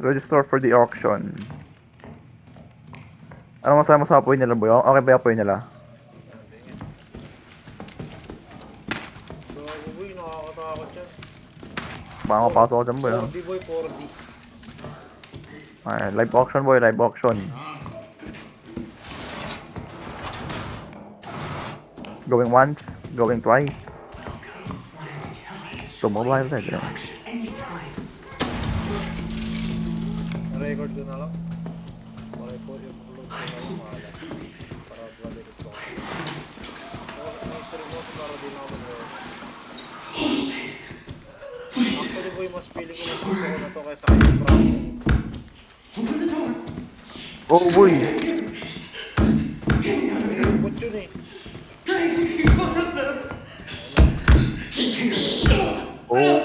Register for the auction. Ano masabi mo sa apoy nila, boy? Okay ba yung apoy nila? Gago boy, nakakatakot yan. Baka mapasok ako dyan, boy. 4D boy, 4D. Ay, live auction, boy. Live auction. Going once, going twice. So, mobile tayo. Na-record ko na lang. Pa-record yung upload ko na lang, mahala. Para ma-delete ko. History mo, para di na ako mag-record. Actually boy, mas pili ko mas gusto ko na to kaysa kay Bravo. Oh, boy. May input yun eh. Oh,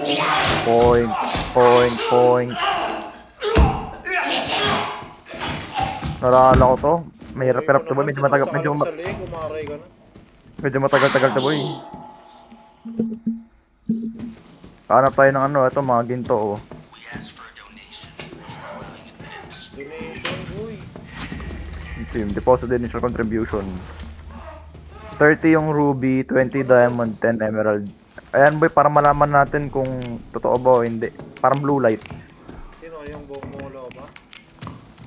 point, point, point. Nalala ko to. May hirap to, boy. Medyo matagal, medyo matagal-tagal to, boy. Hanap tayo ng ano, ito, mga ginto, oh. Donation boy. Team, deposit initial contribution. 30 yung ruby, 20 diamond, 10 emerald. Ayan, boy, para malaman natin kung totoo ba o hindi. Parang blue light. Sino yung bumulo ba?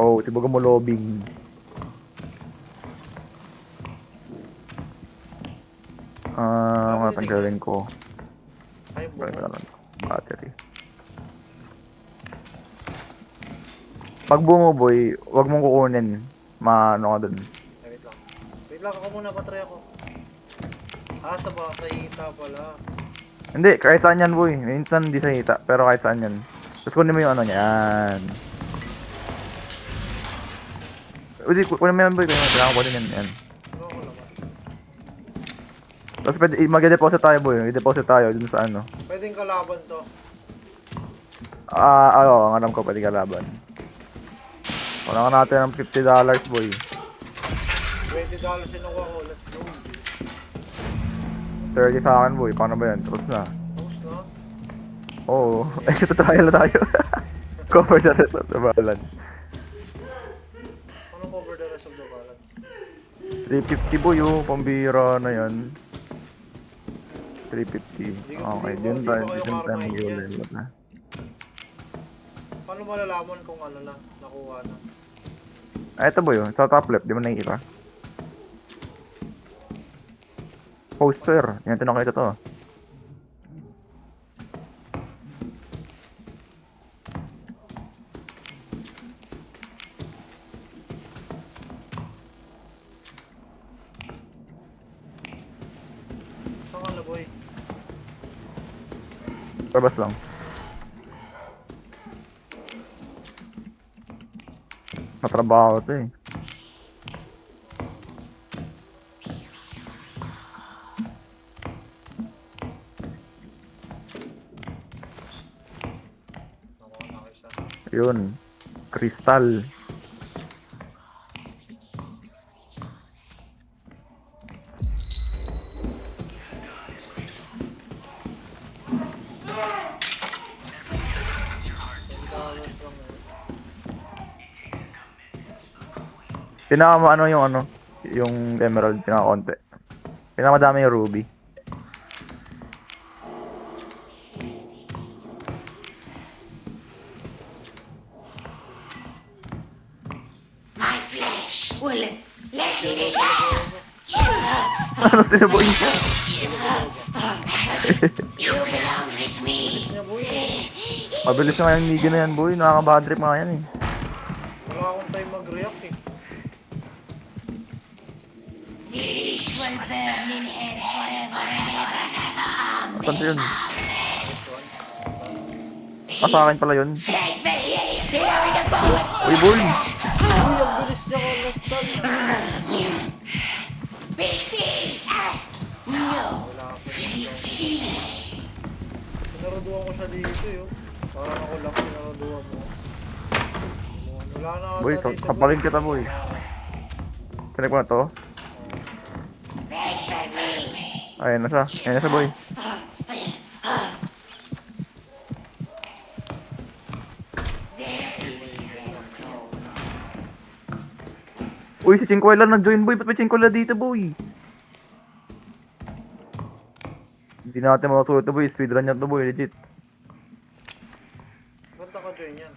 Oh, tibaga mo lobbying. Ano tanggalin ko? Ay, bumulo. Battery. Pag bungo, boy, wag mong kukunin. Maano ka dun. Ay, wait lang. Wait lang ako muna, patry ako. Ah, sa bakita pala. Hindi, kahit saan yan, boy. Minsan hindi sa hita, pero kahit saan yan. Tapos kunin mo yung ano niyan. Uy, kunin mo yan, boy. Kailangan ko din yan. Yan. Ano ako naman? Tapos pwede, mag-deposit tayo, boy. I-deposit tayo dun sa ano. Pwedeng kalaban to. Oo, ang alam ko, pwede kalaban. Kunan natin ng $50, boy. $20 sinukuha ko. Let's go. 30 sa akin, boy. Paano ba yan? Tapos na. Tapos na. Oo. Eh, ito trial na tayo. Cover the rest of the balance. Anong cover the rest of the balance? 350, boy, oh. Pambira na yan. 350. Okay, di yun ba tayo. kayo Yun tayo karmahin yan? mag-level na. Paano malalaman kung ano na, nakuha na? Ah, ito, boy, oh. Sa top left. Di mo nakikita? Poster. Yan, tinakita to. Saan ka na boy? Labas lang. Matrabaho to eh. Nakuha na kayo isa. Yun. Crystal. Pinaka ano yung emerald, pinaka konti. Pinakamadami yung ruby. My flesh will let it Ano sila, boy? You belong with me. Mabilis na nga yung nigga na yan, boy. Nakaka-bad trip nga yan eh. Wala akong time mag-react eh. This will burn in hell forever and ever. Saan to yun? Ah, sa akin pala yun. Fight for here. Behind the boat. Uy, boy! Uy, ang bilis niya ko last time. Receive. No. Wala kasi. Sinaruduan ko siya dito yun. Parang ako lang sinaruduan mo. Wala na Boy, ata dito. kapalin kita, boy. Tinig mo na to. Fight for me. Ayun na siya. Ayun na siya, boy. There. Uy, si Cinquela nag-join, boy. Ba't may Cinquela dito, boy? Hindi natin makasulot to, boy. Speedrun niya to, boy. Legit. Ba't naka-join yan?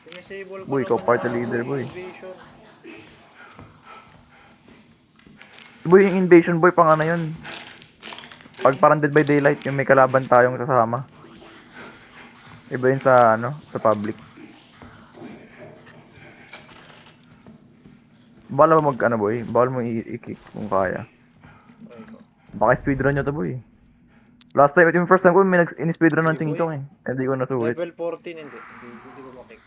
Tinisable ko Boy, ikaw naman party yung leader, boy. invasion. Boy, yung invasion, boy, pang ano yun. Pag parang Dead by Daylight, yung may kalaban tayong kasama. Iba yun sa, ano, sa public. Bawal mo mag, ano, boy? Bawal mo i-kick kung kaya. Try ko. Baka speedrun nyo to, boy. Last time, yung first time ko, may in-speedrun ng Hindi, boy. Ting Tong eh. Hindi ko nasulit. Level 14 hindi ko makick.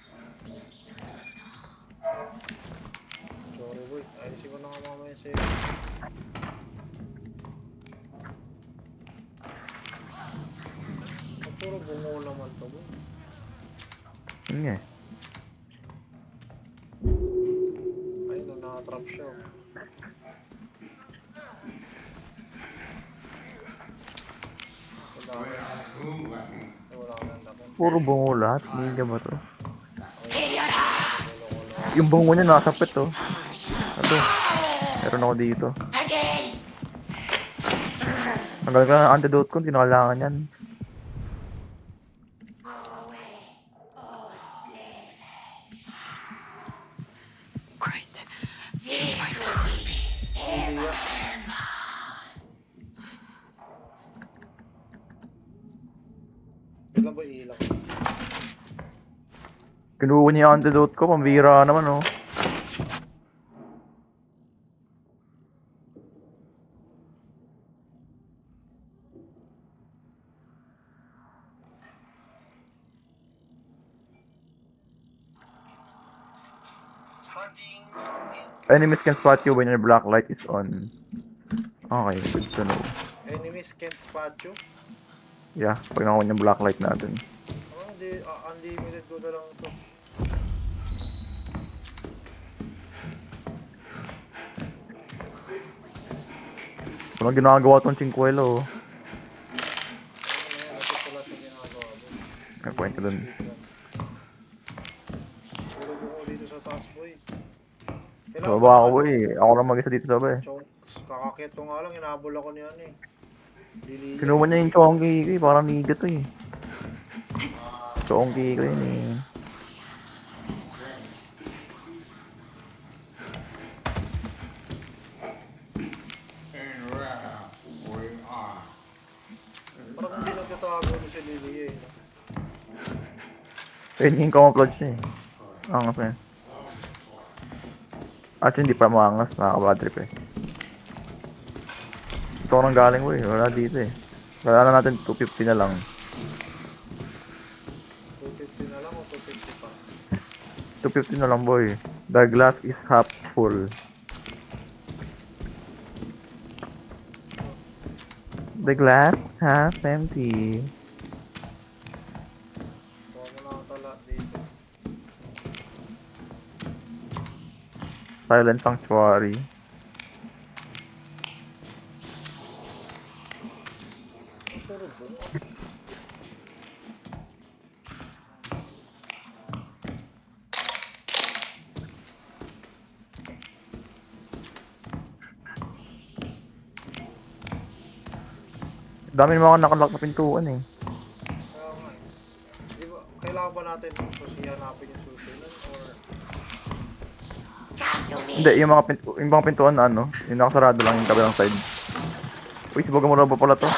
Sorry boy, ayusin ko na nga mamaya sa'yo. Puro bungo naman to boy. Yun nga eh. Ayun na, nakatrap siya. Wala ka. Ay, wala ka nang laban. Puro bungo lahat. Hindi ka ba to? Wala. Yung bungo niya nasa pet oh. Ito. Meron ako dito. Again! Hanggang ka ng antidote ko, hindi na kailangan yan. Christ. Hindi yan. Kailan ba ilang? Kinuha niya yung antidote ko, pambira naman oh. Starting Enemies can spot you when your black light is on. Okay, good to know. enemies can't spot you. Yeah, pag nakuha yung black light natin. Hindi, unlimited ko na lang to. Walang ginagawa tong Chinquelo oh. Ano yan, ito pala sa ginagawa ko. May point ka dun. Tulog ako dito sa taas boy. So, baka ako eh. Ako lang mag-isa dito sabay. Chonks, kakakit ko nga lang, inabol ako niyan eh. Liliya. Kinuha niya yung chonky ko eh. Parang niga to eh. Chonky ko yun eh. Parang hindi nagtatago na si Liliya eh. Ayun yung camouflage niya eh. Angas na yun. Actually, hindi pa maangas. Nakaka-bad trip eh. Ito ko nang galing boy. Wala dito eh. Kaya na natin 250 na lang. 250 na lang o 250 pa? 250 na lang boy. The glass is half full. The glass is half empty. Huwag mo nakatala dito. Silent Sanctuary. Puro bungo. Dami naman ako nakalock na pintuan eh. Kaya nga eh. Di ba, kailangan ba natin hanapin yung susi nun? Or Come to me! Hindi, yung mga pintuan na ano, yung nakasarado lang yung kabilang side. Uy, si Bogamura ba pala to?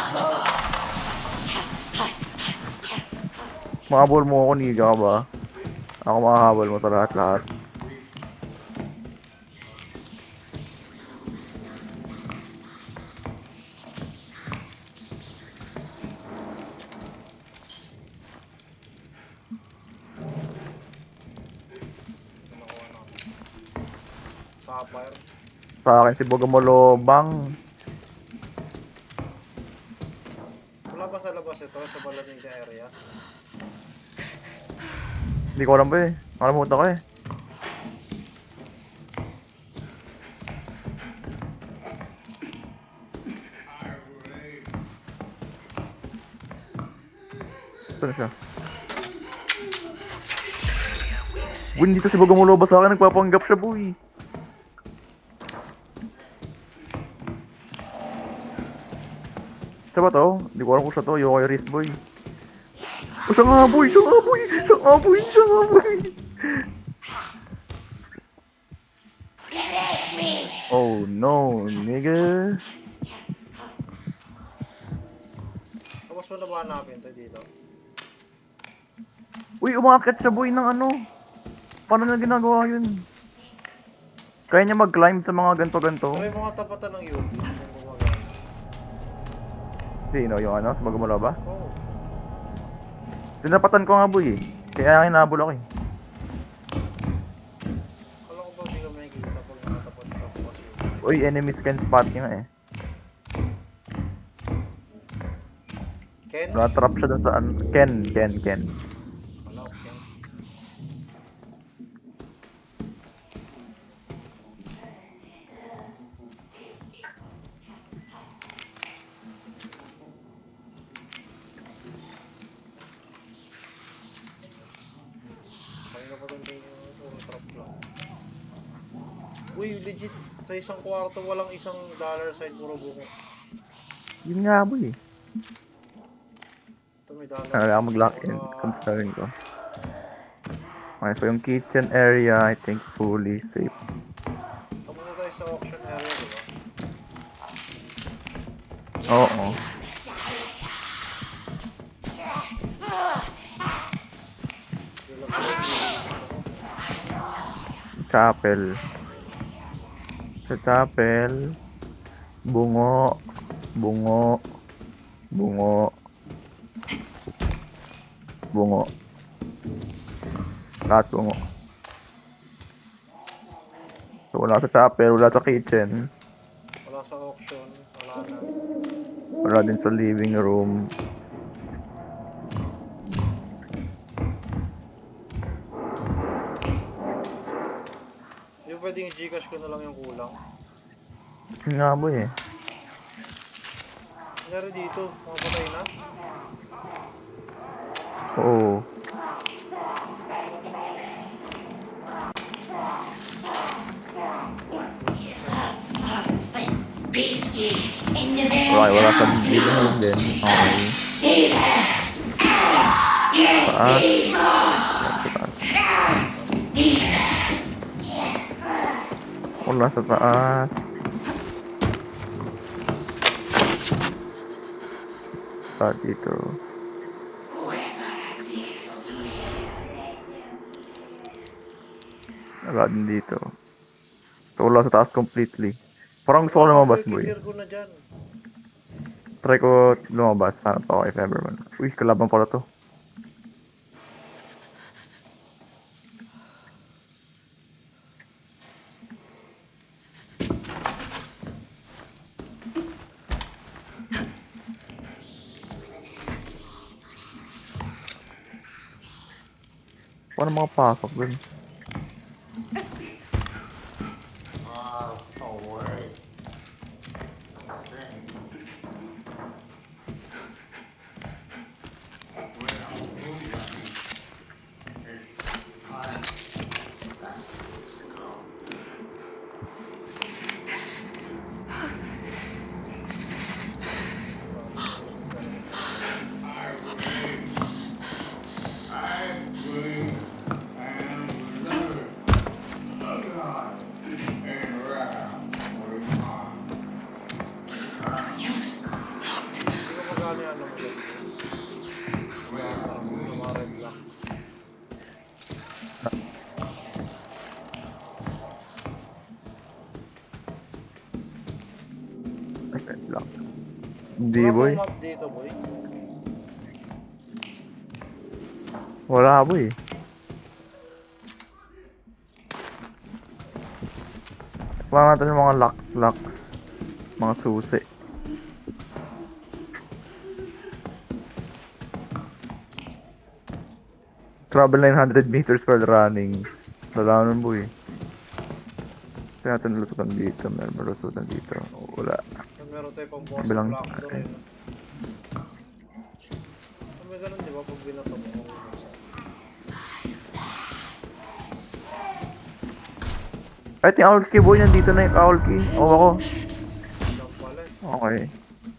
Makahabol mo ako, niga ka ba? Ako makahabol mo sa lahat-lahat. nakuha natin? Sapphire. Sa akin si Bogamolo bang. Wala ba sa labas ito? Sa malamig na area? Hindi ko alam ba eh. Nakalimutan ko eh. Ito na siya. Win dito si Bogamolo ba sa akin? Nagpapanggap siya boy. Siya ba to? Hindi ko alam kung siya to. Ayoko kay Wrist Boy. Oh, siya nga boy! Siya nga boy! Siya nga boy! Siya nga boy! Caress me. Oh no, nigga. Tapos mo na ba hanapin to dito? Uy, umakit siya boy ng ano. Paano na ginagawa yun? Kaya niya mag-climb sa mga ganto-ganto. Try mo nga tapatan ng UV. Kung gumagana. Sino yung ano? Sa magumula ba? Oo. Tinapatan ko nga boy eh. Kaya hinabol ako eh. Kala ko ba di ka makikita pag nakatapat ka bukas UV? Uy, enemies can spot niya eh. Ken? Na-trap siya dun sa ano. Ken. Wala ko Ken. Pahinga pa doon yung trap lang. Uy, legit. Sa isang kwarto walang isang dollar sign, puro bungo. Yun nga boy eh. Ito may dollar. Kaya ako mag-lock in. Wala. Considering ko. Okay, so yung kitchen area, I think fully safe. Tapos na tayo sa auction area, di ba? Oo. Yung lang pala yung Chapel. Sa chapel. Bungo. Bungo. Bungo. Bungo. Lahat bungo. So wala sa chapel, wala sa kitchen. wala sa auction, wala na. Wala din sa living room. Di ba pwedeng i-Gcash ko na lang yung kulang? Yun nga boy eh. Nangyari dito, makapatay na. Oo. Beastie in the very Wala sa living room din. Okay. Wala sa taas. Sa dito. Wala din dito. So, wala sa taas completely. Parang gusto ko lumabas, boy. Clear ko na dyan. Try ko lumabas. Sana to if ever man. Uy, kalaban pala to. Paano makapasok dun? Hindi ko magana yung ano mo dyan. Yung mga red locks. Ay, lock. Hindi, Wala boy. bang map dito, boy? Wala, boy. Wala natin yung mga locks. Mga susi. Travel 900 meters while running. Wala nun, boy. Kaya natin lusutan dito. Meron ba lusutan dito? Wala. Yan meron tayo pang boss Bilang- black door okay. eh. May ganun di ba pag binato mo? Ay, yung owl key, boy. Nandito na yung owl key. Oo, ako. Lang pala eh. Okay.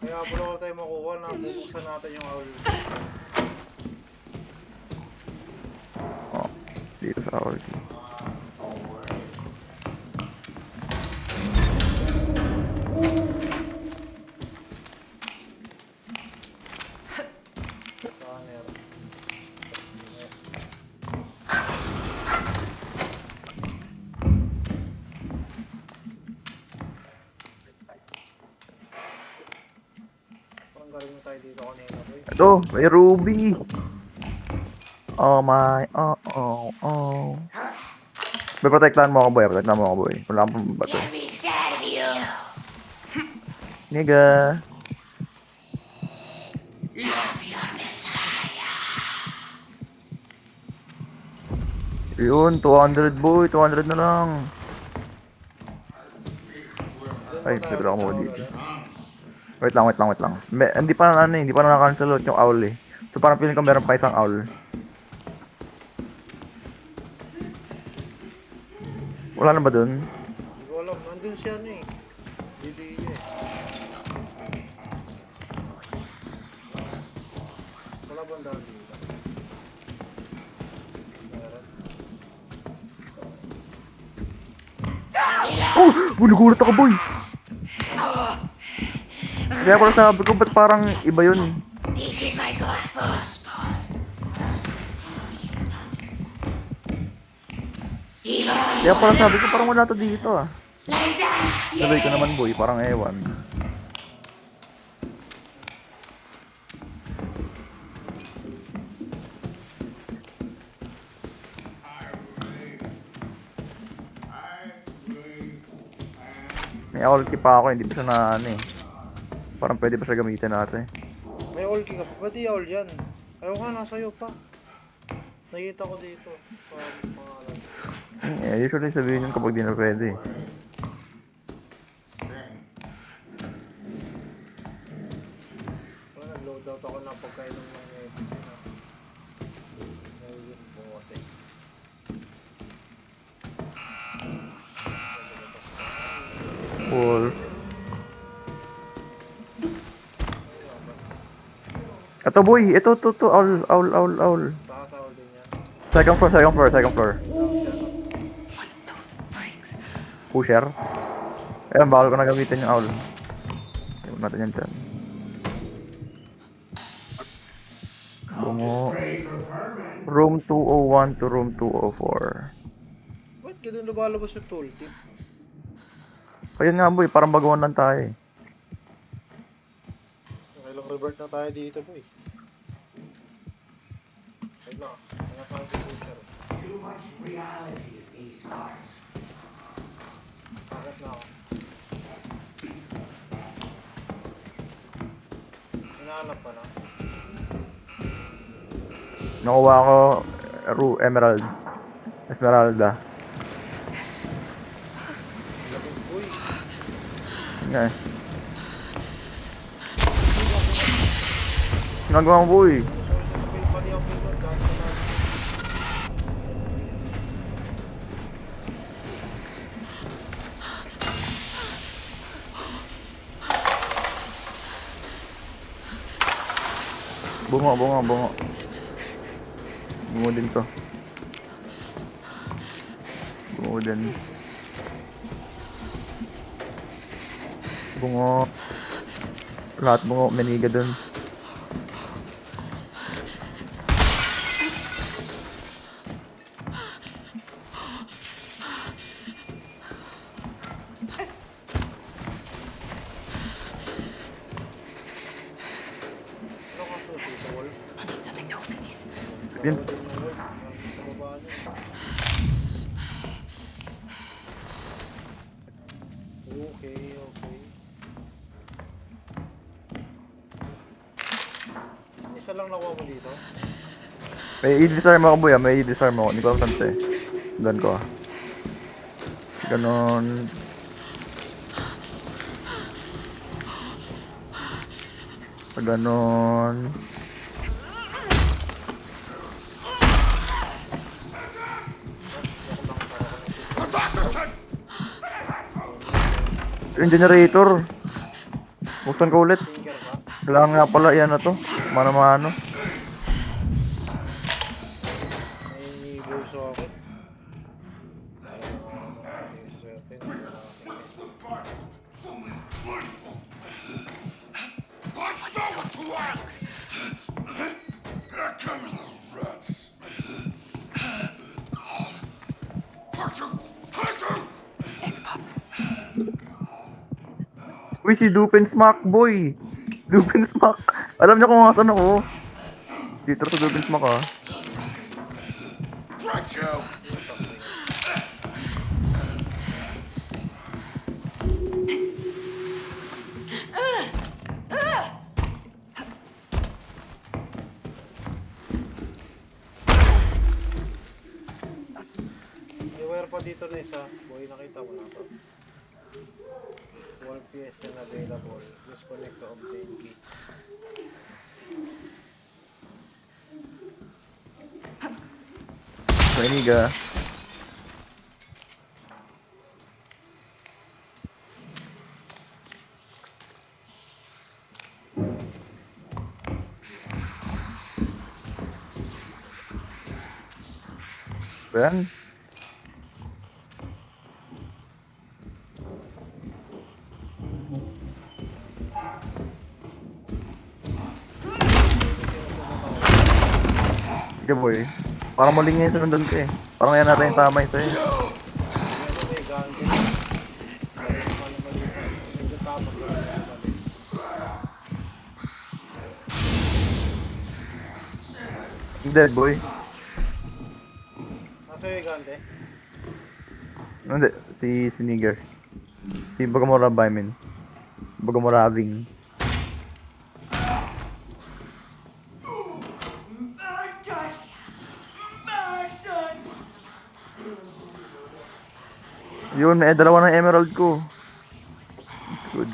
Kaya pala wala tayo makuha subukan na, bubuksan natin yung owl. Oh, dito sa owl key. Scanner. Parang galing na tayo dito kanina, boy. Ito, may ruby. Oh my, oh. May protektahan mo ako, boy. Protektahan mo ako, boy. Wala akong bato. Get me sad of you. Nigga. Love your Messiah. Yun, 200, boy. 200 na lang. Doon Ay, ba tayo siguro ako sa mo owl dito. ulit? Wait lang. Hindi pa na-cancel out yung owl eh. So parang feeling ko meron pa isang owl. Wala na ba dun? Hindi ko alam. Nandun siya ano eh. Bibili niya eh. Wala bang daan dito? Meron. Oh! Nagulat ako, boy! Kaya pala sabi ko, ba't parang iba yun? This is my gospel. Kaya pala sabi ko, parang wala to dito ah. Like that. Sabi ko naman, boy, parang ewan. May owl key pa ako, hindi pa siya na ano eh. Parang pwede pa siya gamitin natin. May all ka pa. Ba't di all yan? Ayaw nga, nasa iyo pa. Nakita ko dito. Sa pangalan. Usually sabihin yun kapag di na pwede. Wala, nag-load out ako ng pagkainom ng medicine. Ayun, bote. Cool. Ito boy, ito, owl. Takas all din yan. Second floor. Takas yan. What those freaks? Pusher. Ayan, bawal ko na gamitin yung owl. Iwan natin yan dyan. Bungo. Room 201 to room 204. Ba't ganun lumalabas yung tooltip? Ayun nga boy, parang baguhan lang tayo eh. Kailang revert na tayo dito, boy. Wait lang. Nasaan si Pusher? Bakit na ako? Hinahanap pa na. Nakuha ko Emerald. Esmeralda. Labing, uy. Yun nga eh. Ginagawa mo boy. Sorry sa kapil, mali ang pindot. Dahil na natin. Bungo. Bungo din to. Bungo din. Bungo. Lahat bungo, meniga dun. Ano ka to? Dito, wall? I need something to open these. Yun. Dalawa din yung wall. Ang sa baba niya. Okay. Isa lang nakuha mo dito? May i-disarm ako boy ah, may i-disarm ako. Hindi ko alam saan siya eh. Doon ko ah. Ganon. Pag ganon. Yung generator. Buksan ko ulit. Tinker ka? Kailangan nga pala yan na to. Mano-mano. Nangingibaw sa akin. Alam mo nga naman, hindi kasi swerte. Wala kasing X-Pop. Uy, si Dupin Smack, boy! Dupin Smack! Alam niyo kung asan ako. Dito sa Dupin Smack, ah. May wire pa dito na isa. Boy, nakita mo na to. 1 PS na available. Disconnect to obtain key. Mainiga. Ayan. Sige boy. Parang maling nga yung sunundan ko eh. Parang yan natin yung tama yung sa'yo. Ano may gun din. Mali-mali pa. Medyo tapos na mali. Dead boy. Nasa yung gun din. Hindi, si Nigger. Si Bagamora Baimin. Bagamora Aving. Yun, may dalawa ng emerald ko. Good.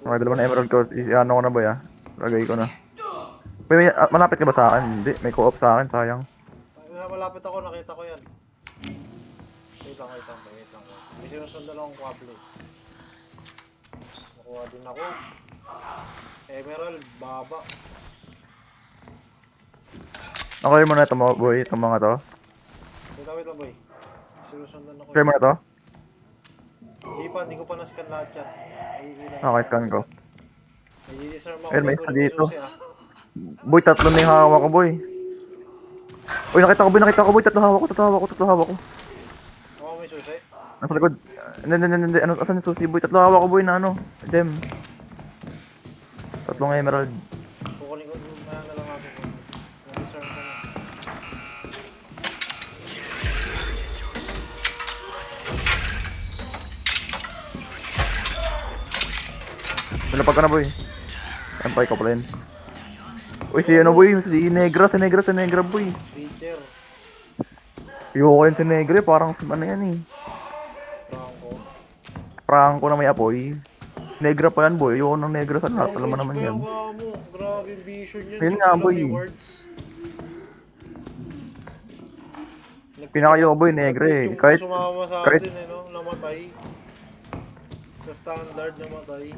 Okay, dalawa ng emerald ko. Ano ko na ba ya? Lagay ko na. Malapit ka ba sa akin? Hindi, may co-op sa akin, sayang. Malapit ako, nakita ko yan. Wait lang. May sinusundan akong quabley. Nakuha din ako. Emerald, baba. Okay mo na ito mga boy, itong mga to. Wait lang boy. Sinusundan ako. Share mo na to? Hindi ko pa na-scan lahat yan. Okay, scan ko. Nag-disarm ako. Ayun, may bago isa dito. nagsusi, ah. Boy, tatlo na yung hawak ko boy. Uy, nakita ko boy, tatlo hawak ko. Ako may susi. Nasa likod. Hindi, ano, asan yung susi boy? Tatlo hawak ko boy na ano, gem. Tatlong emerald. Kukunin ko, mayan na lang natin. Nag-disarm ko na. Nalapag ka na boy. Ampay ko pala yun. Uy, si ano boy, si Negra boy. Peter. Ayoko yun si Negra, parang ano yan eh. Franco. Franco na may apoy. Negra pa yan boy, ayoko ng Negra sa lahat, alam mo naman yan. Grabe yung vision yun. Yun nga, Alam boy. yung words. Pinakayo boy, Negra eh. Yung Kahit, sumama sa kahit, atin, no? Namatay. Sa standard namatay.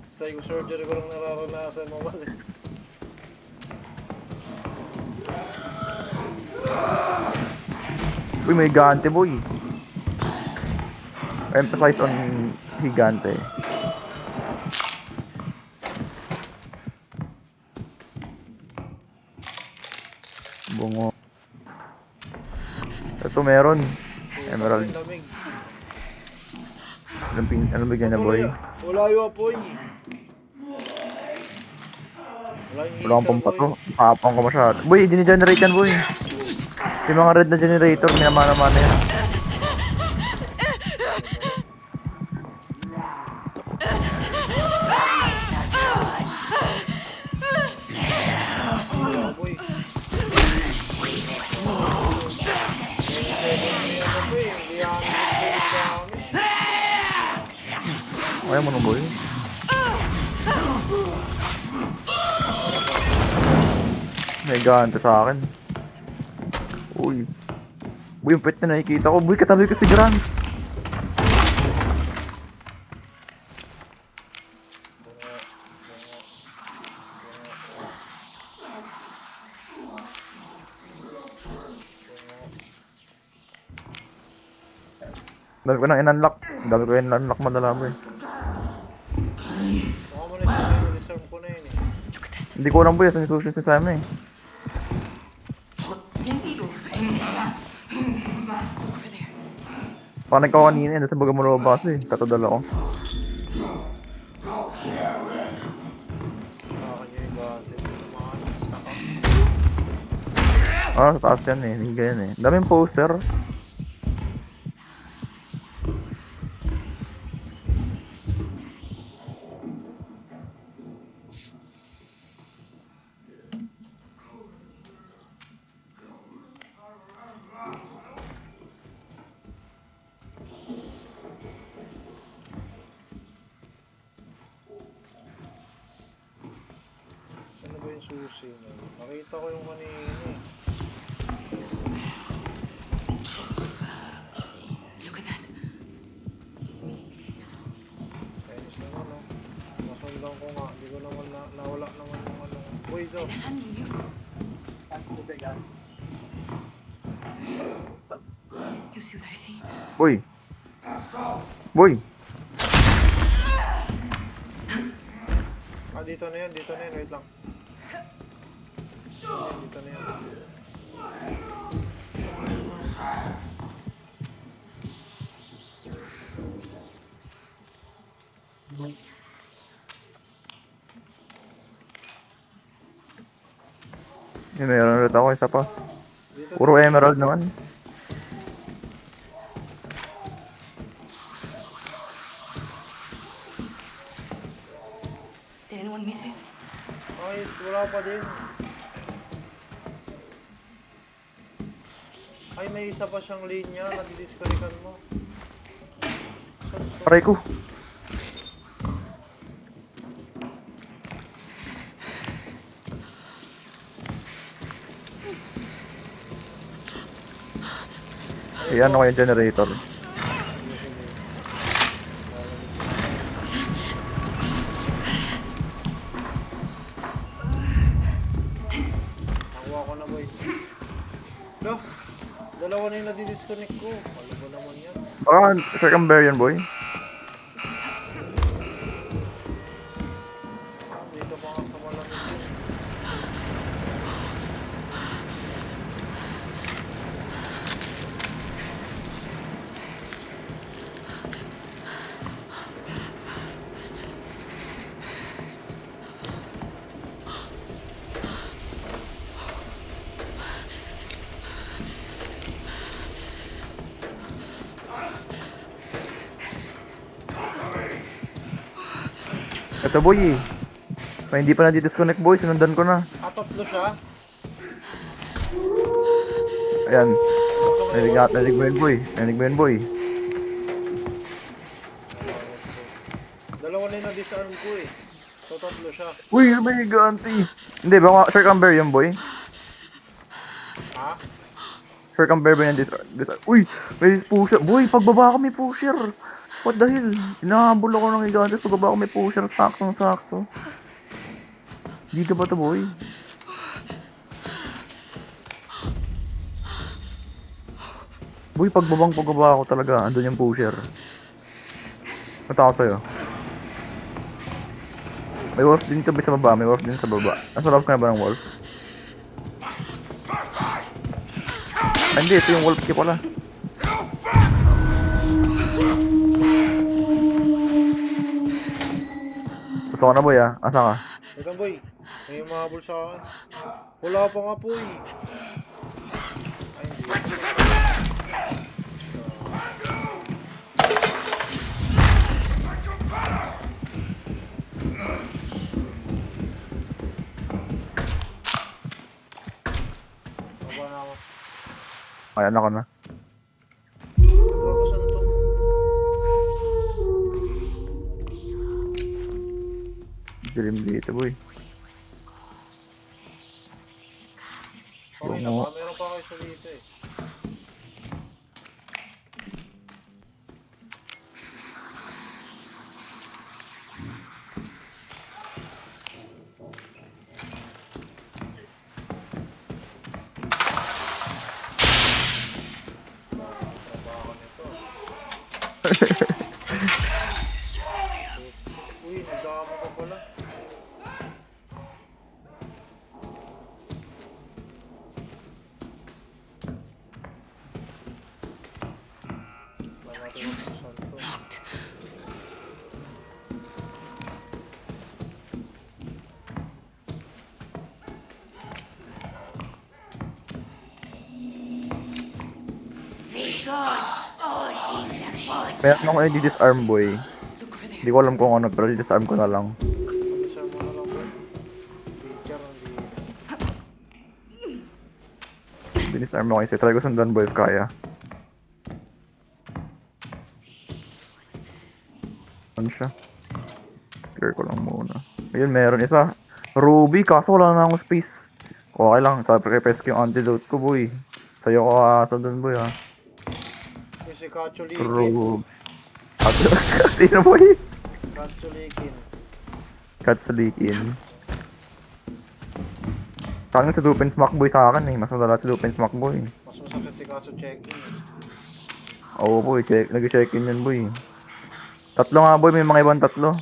Sa surgery ko lang nararanasan mamatay. uy, may gigante boy. Emphasize on gigante. Bungo. Ito meron. Emerald. Ang lamig. Anong bigyan niya boy? Wala yung apoy. Wala yung Wala akong heater, pampato. boy. Papang ko masyado. Boy, gine-generate yan boy. Yung mga red na generator, minamana-mana yan. Wala, boy. Ayaw mo nung boy. May gigante sa akin. Uy. Boy, yung pet na nakikita ko. Boy, katabi ko si Grant. Dami ko nang in-unlock. Dami ko in-unlock madala mo eh. Baka mo na yung na-deserve ko na yun eh. Hindi ko alam boy, asan yung sushi si Sam eh. Over there. Panik ako kanina eh, nasa baga mo lumabas eh. Katadala ko. Nakakan nyo yung gati. Tumahan. Basta ka. Ah, sa taas yan eh. Hindi ganyan eh. Daming poster. Saan na ba yung susi na? Nakita ko yung kanina eh. Look at that. Kainis naman no. Nasundan ko nga. Hindi ko naman nawala naman yung ano. Uy, ito. Handle you. You see what I see? Boy. Boy. Ah, dito na yan. Dito na yan. Wait lang. Dito na yan. Meron ulit ako isa pa. Dito. Puro emerald naman. Did anyone miss this? Ay, wala pa din. Ay, may isa pa siyang linya na didisconnectan mo. Saan to? Aray ko. Ayan ako yung generator. Nakuha ko na boy. No, dalawa na yung nadidisconnect ko. Ano ba naman yan? Ah, second bear yan boy. Ah, dito pa nga sa malamig yun. Ito boy eh. May hindi pa na-disconnect boy, sinundan ko na. Ah, tatlo siya? Ayan. Narinig mo yun boy. Narinig mo yun boy. Dalawa na yung na-disarm ko eh. So, tatlo siya. Uy, may ganti. Hindi, baka circum bear yun boy. Ha? Circum bear ba yan dito? Uy, may pusher. Boy, pagbaba ko may pusher. What the hell? Inahabol ako ng gigantes. Pagbaba ko may pusher. Sakto. Dito ba to boy? Boy, pagbaba ako talaga. Andun yung pusher. Mata ako sa'yo. May wolf din to sa baba. May wolf din sa baba. Nasa love ka na ba ng wolf? Ah, hindi, ito yung wolf key pala. Gusto ko na boy ah. Asa ka? Ito boy. May mahabol sa akin. Wala pa nga po eh. Ay, hindi. Baba na ako. Ayan ako na. Nagkakasan to. Dilim dito boy. Okay na ba? Meron pa kayo siya dito eh. Trabaho nito. Uy, nagdamo pa pala. Wala natin yung santo. Locked. Because all teams are forced. Meron ako i-disarm boy. Look over there. Hindi ko alam kung ano, pero i-disarm ko na lang. Pag-isar mo na lang bro. Picture hindi. Dinisarm ako kasi try ko sundan boy if kaya. Ano siya? Clear ko lang muna. Ayun, meron isa. Ruby, kaso wala na akong space. Okay lang, sacrifice ko yung antidote ko boy. Sa'yo ko sundan boy ha. Yung si Katsulikin. Ruby. Sino boy? Katsulikin. Katsulikin. Sa akin si Lupin Smack boy sa akin eh. Mas madala si Lupin Smack boy. Mas masakit si Kaso check-in eh. Oo boy, nag-check-in yun boy. Tatlo nga boy, may mga ibang tatlo.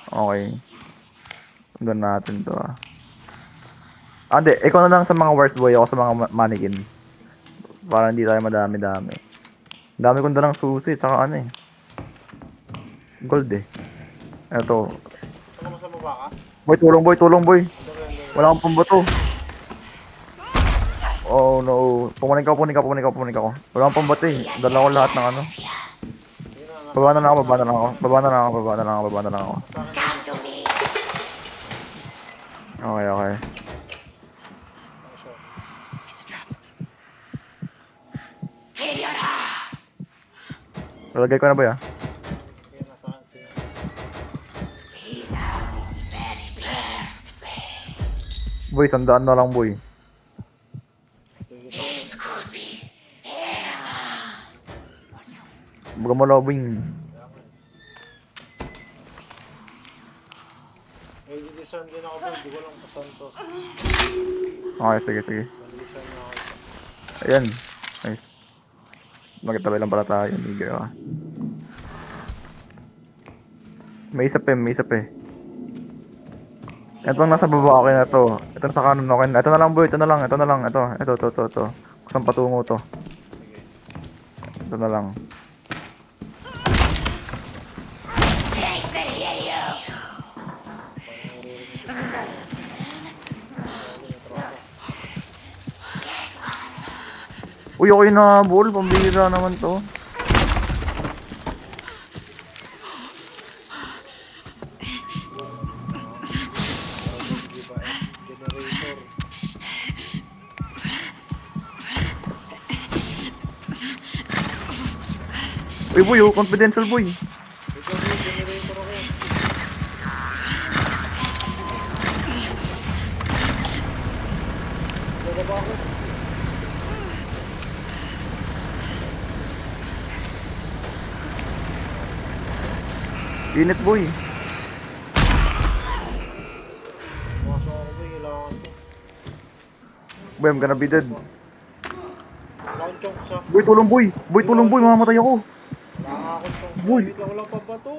Okay. Sundan natin to ah. Ah, di. Ikaw na lang sa mga worst boy, ako sa mga mannequin. Para hindi tayo madami-dami. Dami kong dalang susi, tsaka ano eh. Gold eh. Eto. Ano mo sa baba ka? Boy, tulong boy, tulong boy. Doon. Wala akong pambato. Oh no. Pumanig ako. Wala akong pambato eh. Dala ko lahat ng ano. Sige na, Baba na lang ako. Baba na lang ako. nasa akin. Come to me. Okay. Ano siya? It's a trap. Kill your heart. Lalagay ko na boy ah. Sige, nasa akin siya. Very blessed. Boy, 100 na lang boy. Sige, This could be Baga mo lobing. kaya nga. Eh, di-disarm din ako bro. Di ko lang pasan to. Okay, sige. Nag-disarm na ako. Ayan. Nice. Magkatabi lang pala tayo. Nigga ah. May isa pa eh. Ito ang nasa baba okay na to. Ito sa kanan okay na. Ito na lang boy, ito na lang. Ito. Kusang patungo to. Sige. Ito na lang. Take the hero. Uy, okay na ball. Pambira naman to. Di ba eh? Generator. Uy boy, oh, confidential boy. Ito bro, generator ako. Ganda ba ako? Init boy. Pumasok ako boy, kailangan to. Boy, I'm gonna be dead. Round chunk sa. Boy, tulong boy. Mamamatay ako. Nakakakot chunk sa. Boy. Wait lang, walang pabato.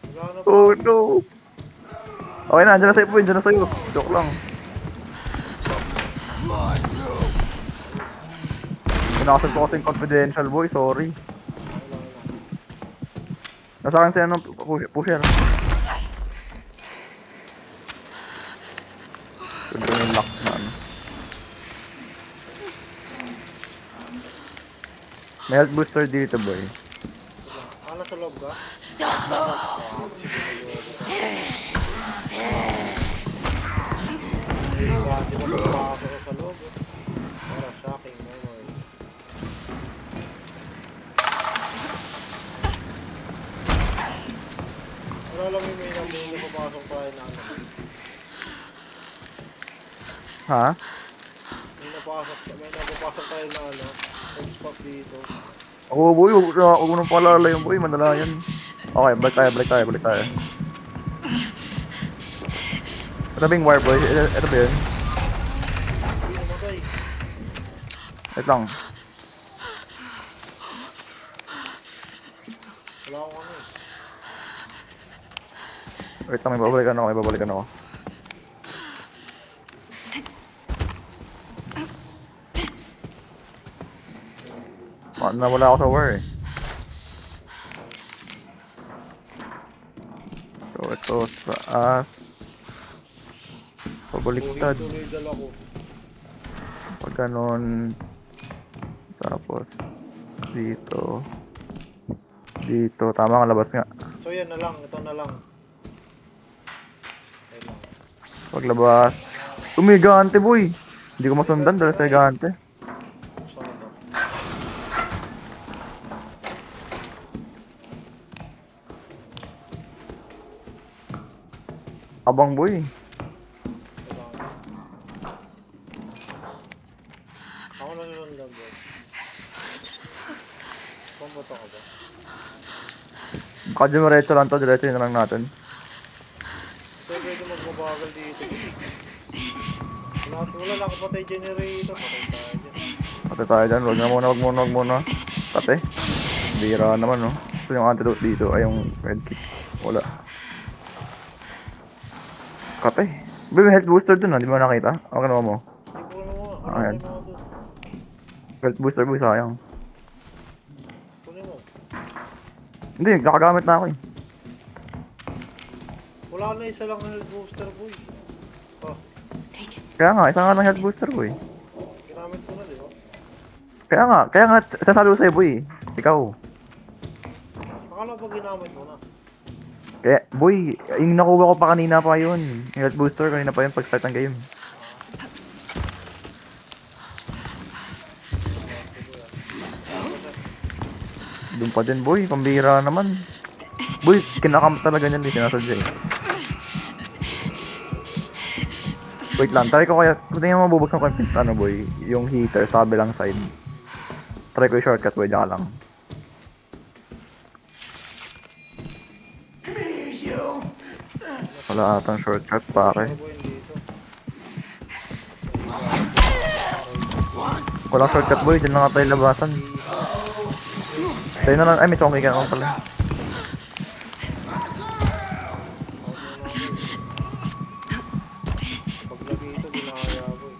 Wala na ba? Oh no. Okay na, andyan na sa'yo. Joke lang. Pinakasal ko kasi yung confidential boy, sorry. Nasa akin siya ng pusher. Ganda yung lock na ano. May health booster dito boy. Ah, nasa loob ka? Eh, dati na pagpasok ko sa loob eh. Para shocking memory. Ano lang yung may nabulo papasok tayo na ano. Ha? May napapasok tayo na ano, X-Pop dito. Ako boy, huwag mo nang paalala yung boy, madala yan. Okay, balik tayo. Ito ba yung wire boy? Ito ba yun? Uy, namatay. Wait lang. Wala akong ano eh. Wait lang, may babalikan ako. Nawala ako sa wire eh. So, ito taas. Pabaliktad. Tuloy dala ko. Pag ganun. Tapos, dito. Dito. Tama ang labas nga. So yan na lang, ito na lang. Ayun lang. Paglabas. Tumigante boy. Hindi ko masundan dahil sa gigante. Buksan ko to. Abang boy. Kailangan. Ako na susundan boy. Pamboto ka ba? Baka diretso lang to. Diretso na lang natin. Ito pwede magbabagal dito. Wala lang ako patay generator. Patay tayo dyan. Pati tayo dyan. Wag muna. Pati. Bira naman no. Ito yung antidote dito. Ay yung medkit. Wala. Kate. May health booster dun di mo nakita? Okay naman mo. Hindi ko naman. Ano Ayan. ko naman doon? Health booster boy, sayang. Kunin mo. Hindi, nakagamit na ako eh. Wala na isa lang health booster boy. Oh, Take it. Kaya nga, isa nga ng health booster boy. ginamit ko na di ba? Kaya nga, sasalo sa'yo boy. Ikaw. Akala pa ginamit mo na. Kaya, boy, yung nakuha ko pa kanina pa yun. Yung health booster, kanina pa yun pag start ng game. Doon pa din boy, pambira naman. Boy, kinakam talaga niyan, di sinasadya eh. Wait lang, try ko kaya, kung tingin mo mabubuksan ko yung ano boy, yung heater sa kabilang side. Try ko yung shortcut boy, diyan ka lang. Wala atang shortcut pare. Ano boy dito? Walang shortcut boy, dyan lang nga tayo labasan. Tayo na lang, ay may zombie ka naman pala. Pag dito, ginaya boy.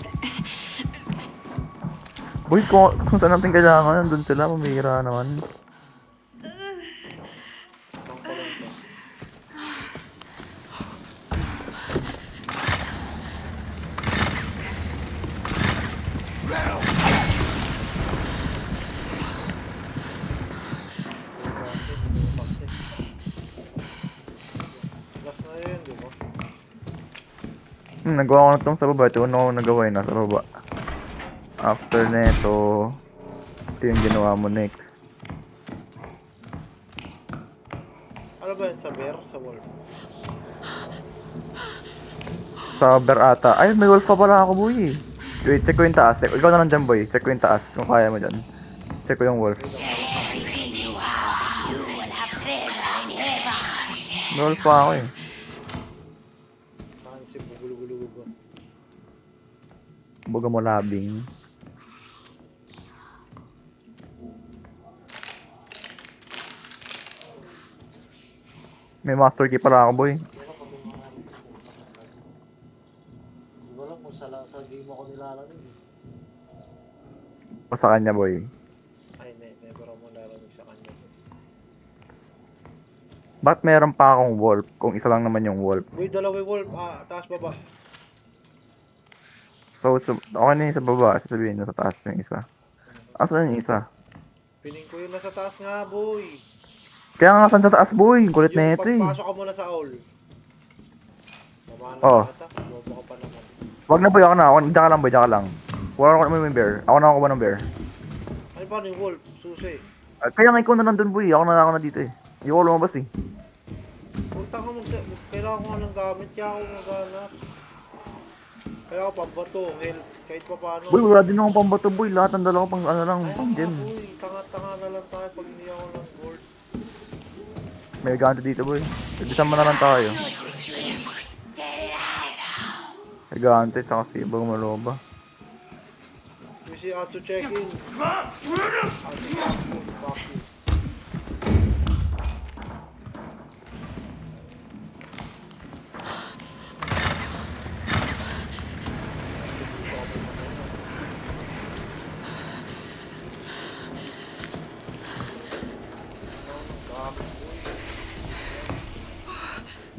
Boy, kung saan natin kailangan, nandun sila, pamira naman. Saan ko lang to? Last na yun, di ba? Nagawa ko na itong sa baba, ito una ko nagawa yun, nasa baba. After neto, ito yung ginawa mo next. Ano ba yun? Sa bear? Sa wolf? Sa ber ata. Ay, may wolf pa pala ako boy. Wait, check ko yung taas. Ikaw na lang dyan boy, check ko yung taas kung kaya mo dyan. Check ko yung wolf. Everything you are, you will have treasure in heaven. May wolf pa ako eh. Saan si bugulugulugo? Baga mo labing. May master key pala ako boy. Hindi ko alam kung sa game ako nilalagay. O sa kanya boy. Ay, never ako nilalamig sa kanya. Ba't meron pa akong wolf kung isa lang naman yung wolf? Uy, dalawa wolf. Taas baba. So okay na yung sa baba. Sasabihin na sa taas yung isa. Asan yung isa? Pining ko yun nasa taas nga, boy. Kaya nga saan sa taas boy? Kulit na Yung ito eh. pagpasok ka muna sa all. Tama na Oh. ata. Bobo ka pa naman. Wag na boy, ako na. Diyan ka lang boy, diyan ka lang. Wala ko naman yung bear. Ako na ako ng bear. Ano pa yung wolf? Susi. Kaya nga ikaw na nandun boy. Ako na dito eh. Hindi ko lumabas eh. Punta ka kailangan ko nga ng gamit. Kaya ako maghanap. Kaya ako pambato, health, kahit pa paano. Boy, wala din akong pambato boy. Lahat ng dala ko pang ano lang, Ay, pang gem. boy, tanga-tanga na lang tayo pag hindi ako ng gold. May ganto dito boy. Nagdisama na lang tayo. May ganto, tsaka si Ibang Maloba. Yung si Atsu check-in. Atsu check-in, fuck you.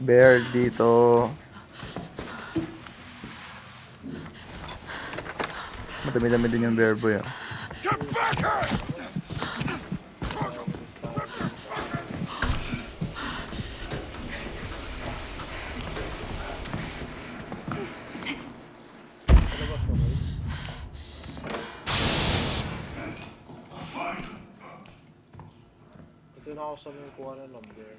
Bear dito. Madami-dami din yung bear boy ah. Palabas ka, boy. Ito na ako sa may kuha ng number.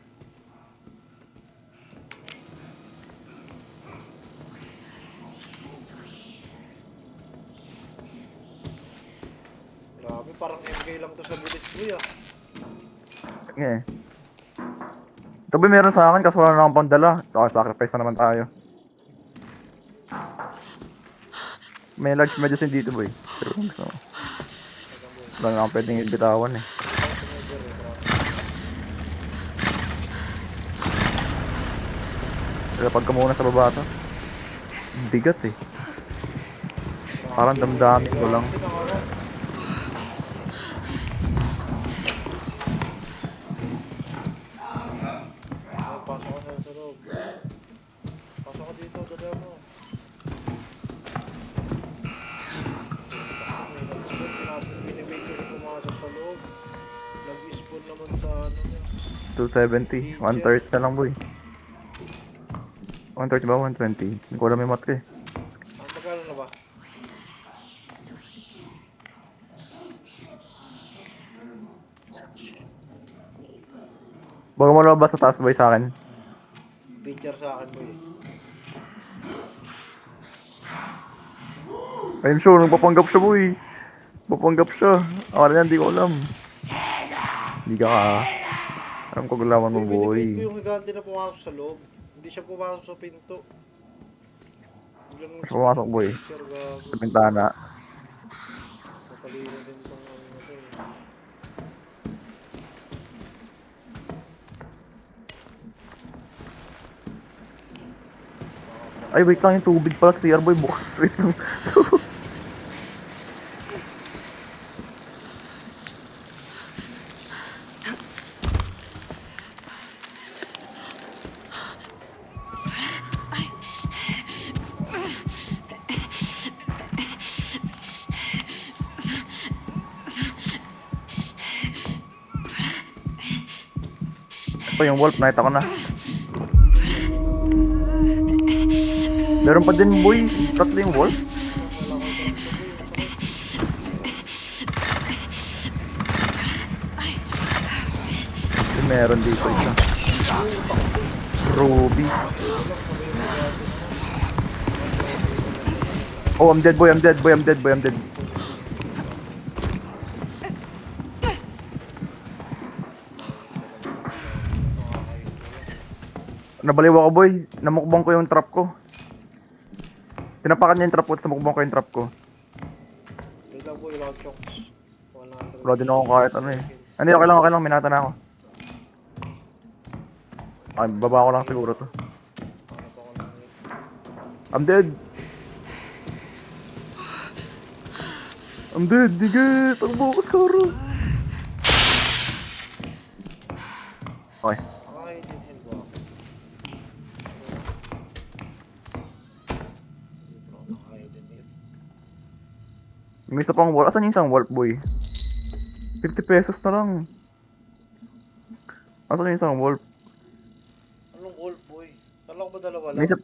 Grabe, parang MK lang to sa bullets ko ah. Eh. Ito ba meron sa akin kaso wala na akong pandala. Saka sacrifice na naman tayo. May large medicine dito boy. Pero kung gusto mo. Wala na akong pwedeng ibitawan eh. Pero pag muna sa baba to. Ang bigat eh. Parang damdamin ko lang. Ay, pasok ka sa loob. Pasok ka dito, dada mo. May nag-spawn, binibig ko rin pumasok sa loob. Nag-spawn naman sa ano niya. 270. 130 na lang boy. 130 ba? 120? Hindi ko alam yung mat ko eh. Ah, magkano na ba? Bago mo lumabas sa taas boy sa akin. Picture sa akin mo eh. I'm sure, nagpapanggap siya boy. Papanggap siya. Ako rin yan, di ko alam. Hindi ka alam ko gulawan mo boy. Binibig ko yung higante na pumasok sa loob. Hindi siya pumasok sa pinto. Biglang Siya pumasok, boy. picture, gago. Sa bintana. Matalino din itong ano na to eh. Ay, wait lang yung tubig pala sa CR boy. Bukas. Wait lang. Ito yung wolf, nakita ko na. Meron pa din boy. Tatlo yung wolf. Meron dito isa. Ruby. Oh, I'm dead boy, I'm dead boy, I'm dead boy, I'm dead. Nabaliw ako boy. Namukbang ko yung trap ko. Tinapakan niya yung trap ko at mukbang ko yung trap ko. Wait lang po, ilang chunks. 100. Wala din ako kahit ano eh. Ano, okay lang, minata na ako. Ay, baba ko lang siguro to. Ano pa ko lang yun? I'm dead! I'm dead, digit! Ang bukas karo! Okay. Ay, din heal ba ako? Hindi bro, nakaya din heal. May isa pang wolf. Asan yung isang wolf boy? 50 pesos na lang. Asan yung isang wolf? Anong wolf boy? Kala ko ba dalawa May lang? isa...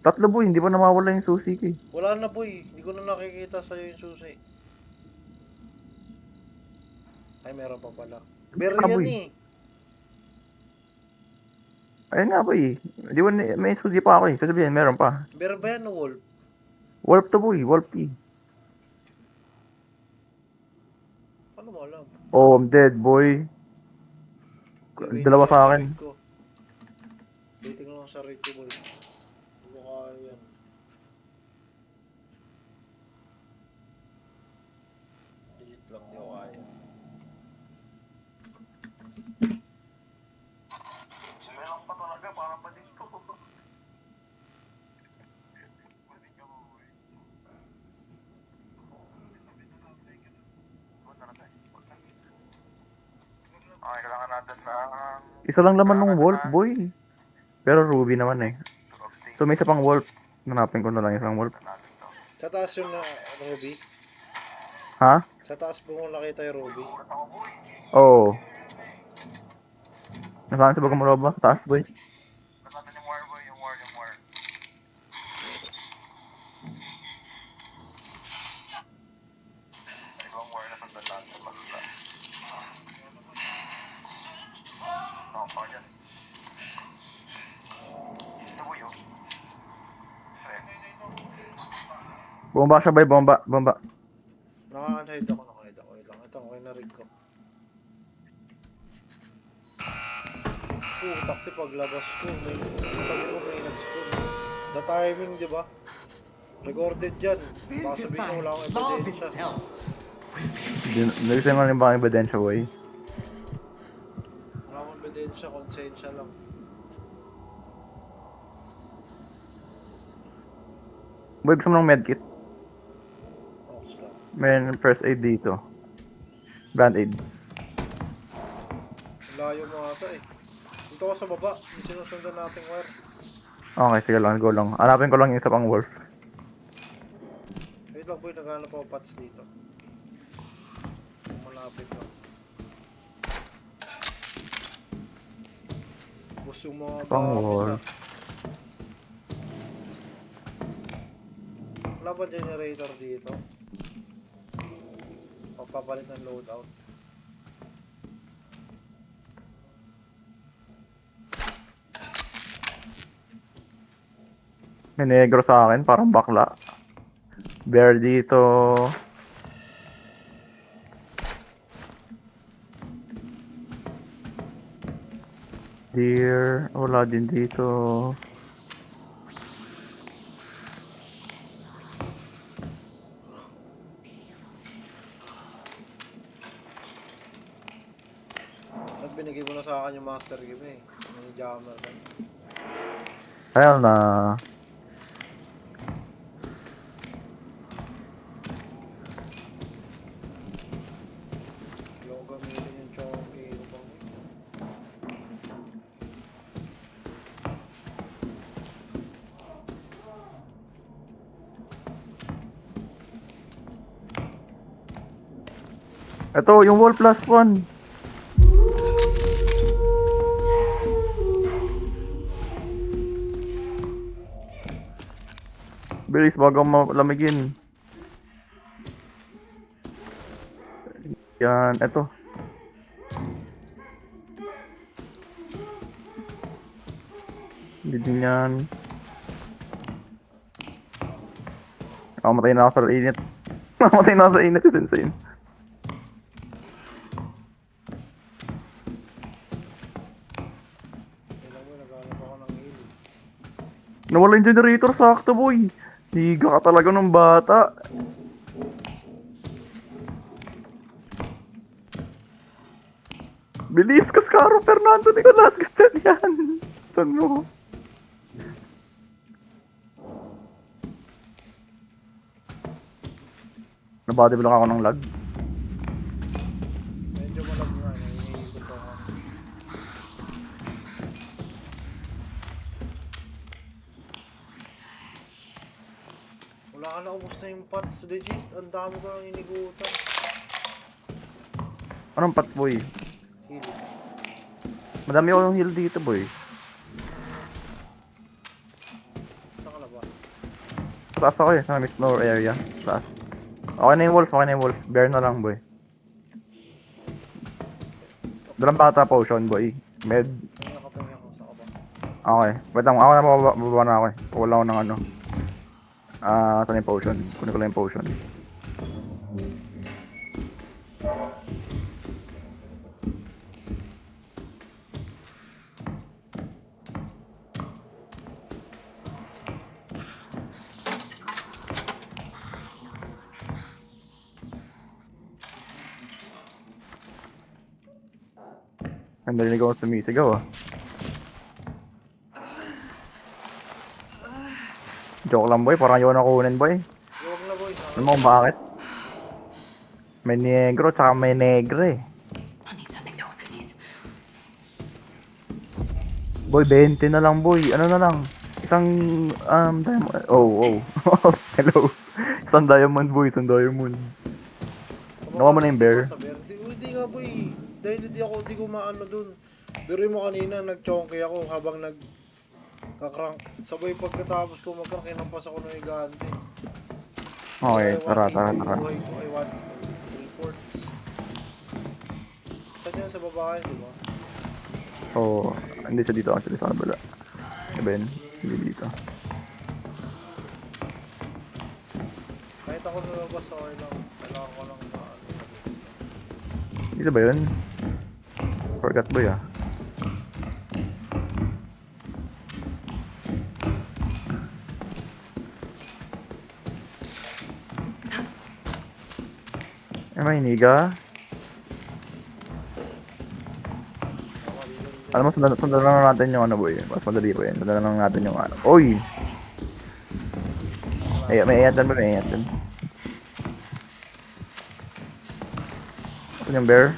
Tatlo boy, hindi pa namawala yung susi ko eh. Wala na boy, hindi ko na nakikita sa'yo yung susi. Ay, meron pa pala. Bear Ah, yan boy. eh. Ayun nga boy. Di ba may susi pa ako eh. Sasabihin, meron pa. Bear ba yan o wolf? Wolf to boy, wolf T. Ano mo alam? Oh, I'm dead boy. Waiting Dalawa lang sa akin. raid ko. Waiting lang sa raid ko, boy. Hindi ko kaya yan. Legit lang, di ko kaya. Isa lang laman ng wolf boy. Pero ruby naman eh. So may isa pang wolf. Nanapin ko na lang isang wolf. Sa taas yung Ruby. Ha? Sa taas po kung nakita yung Ruby. Oo. Nasaan sa bagang maroba? Taas boy. Bomba siya boy, bomba, bomba. Nakaka-hide ako. Wait lang. Ito, okay na rig ko. Takti paglabas ko. Sa tabi ko may nag-spawn. The timing, di ba? Recorded yan. Baka sabihin ko wala akong Love ebidensya. itself. Nag-isay mo rin ba ang ebidensya boy? Wala akong ebidensya, konsensya lang. Boy, gusto mo ng medkit? Ox lang. May first aid dito. Band aid. Layo mo ata eh. Dito ka sa baba. Yung sinusundan nating wire. Okay, sige lang, go lang. Hanapin ko lang yung isa pang wolf. Wait lang boy, naghanap ako pats dito. Malapit lang. Bus yung mga Pang bakit wall. ah. Wala ba generator dito? Papapalit ng loadout. May negro sa akin, parang bakla. Bear dito. Deer, wala din dito. At binigay mo na sa akin yung master game eh. Yung jammer ka. Ayun na. Hindi ako gamitin yung chonky ko pang. Ito, yung wall plus one. Bilis bago malamigin. Yan, eto. Hindi din yan. Nakamatay na ako sa init. Nakamatay na ako sa init kasi insane. Kailan mo, naghanap ako ng heal. Nawala yung generator, sakto boy. Higa ka talaga ng bata. Bilis, Cascaro, Fernando, Nicolas, ganyan yan. Saan mo? Nabody lang ako ng lag. Medyo malag nga, iniikot ako. Wala ka na, ubos na yung pots, legit. Ang dami ko nang inigutan. Anong pat boy? Heal. Madami ako yung heal dito boy. Saan ka na ba? Taas ako eh, sa may snow area. Taas. Okay na yung wolf, okay na yung wolf. Bear na lang boy. Dalang bata potion boy. Med. Pahinga ko. Saan ka ba? Okay. Wait lang, ako na bababa na ako eh. Wala ako ng ano. Saan yung potion? Kunin ko lang yung potion. Ang narinig ako sumisigaw ah. Joke lang boy, parang ayaw na kunin boy. Huwag na boy. Alam mo kung bakit? May negro tsaka may negre. I'll need something to open these. Boy, 20 na lang boy. Ano na lang? Isang, diamond. Oh. Hello. Isang diamond boy, isang diamond. Nakuha mo na yung bear? Hindi nga boy. Dahil hindi ko maano dun. Pero mo kanina, nag-chonky ako habang kakrank. Sabay pagkatapos ko mag-crank, inampas ako ng higante. Okay, Ay, tara. 180 buhay ko ay 1 reports. Saan yan sa babae, di ba? So, hindi siya dito actually sa kabila. Ben, hindi dito. Kahit ako nalabas, okay lang. Kailangan ko lang na ano. Dito ba yun? Forgot boy ah. May hiniga. Alam mo, sundan lang natin yung ano boy. Mas madali po yun. Sundan lang natin yung ano. Oy! May ayat din ba? May ayat din. Ano yung bear?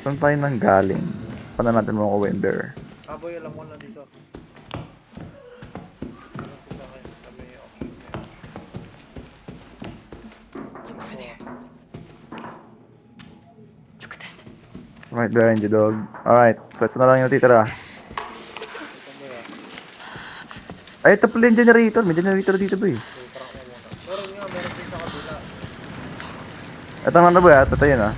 Saan tayo nang galing? Paano natin makukuha yung bear? Boy, alam mo na dito. Dito kayo, sa may okay. Look over there. Look at that. Right behind you, dog. Alright, so ito na lang yung titira. Dito mo yan. Ay, ito pala yung generator. May generator dito, boy. Okay, parang mo muna. Meron nga, meron din sa kabila. Ito nga na, boy. Ito yun, ah.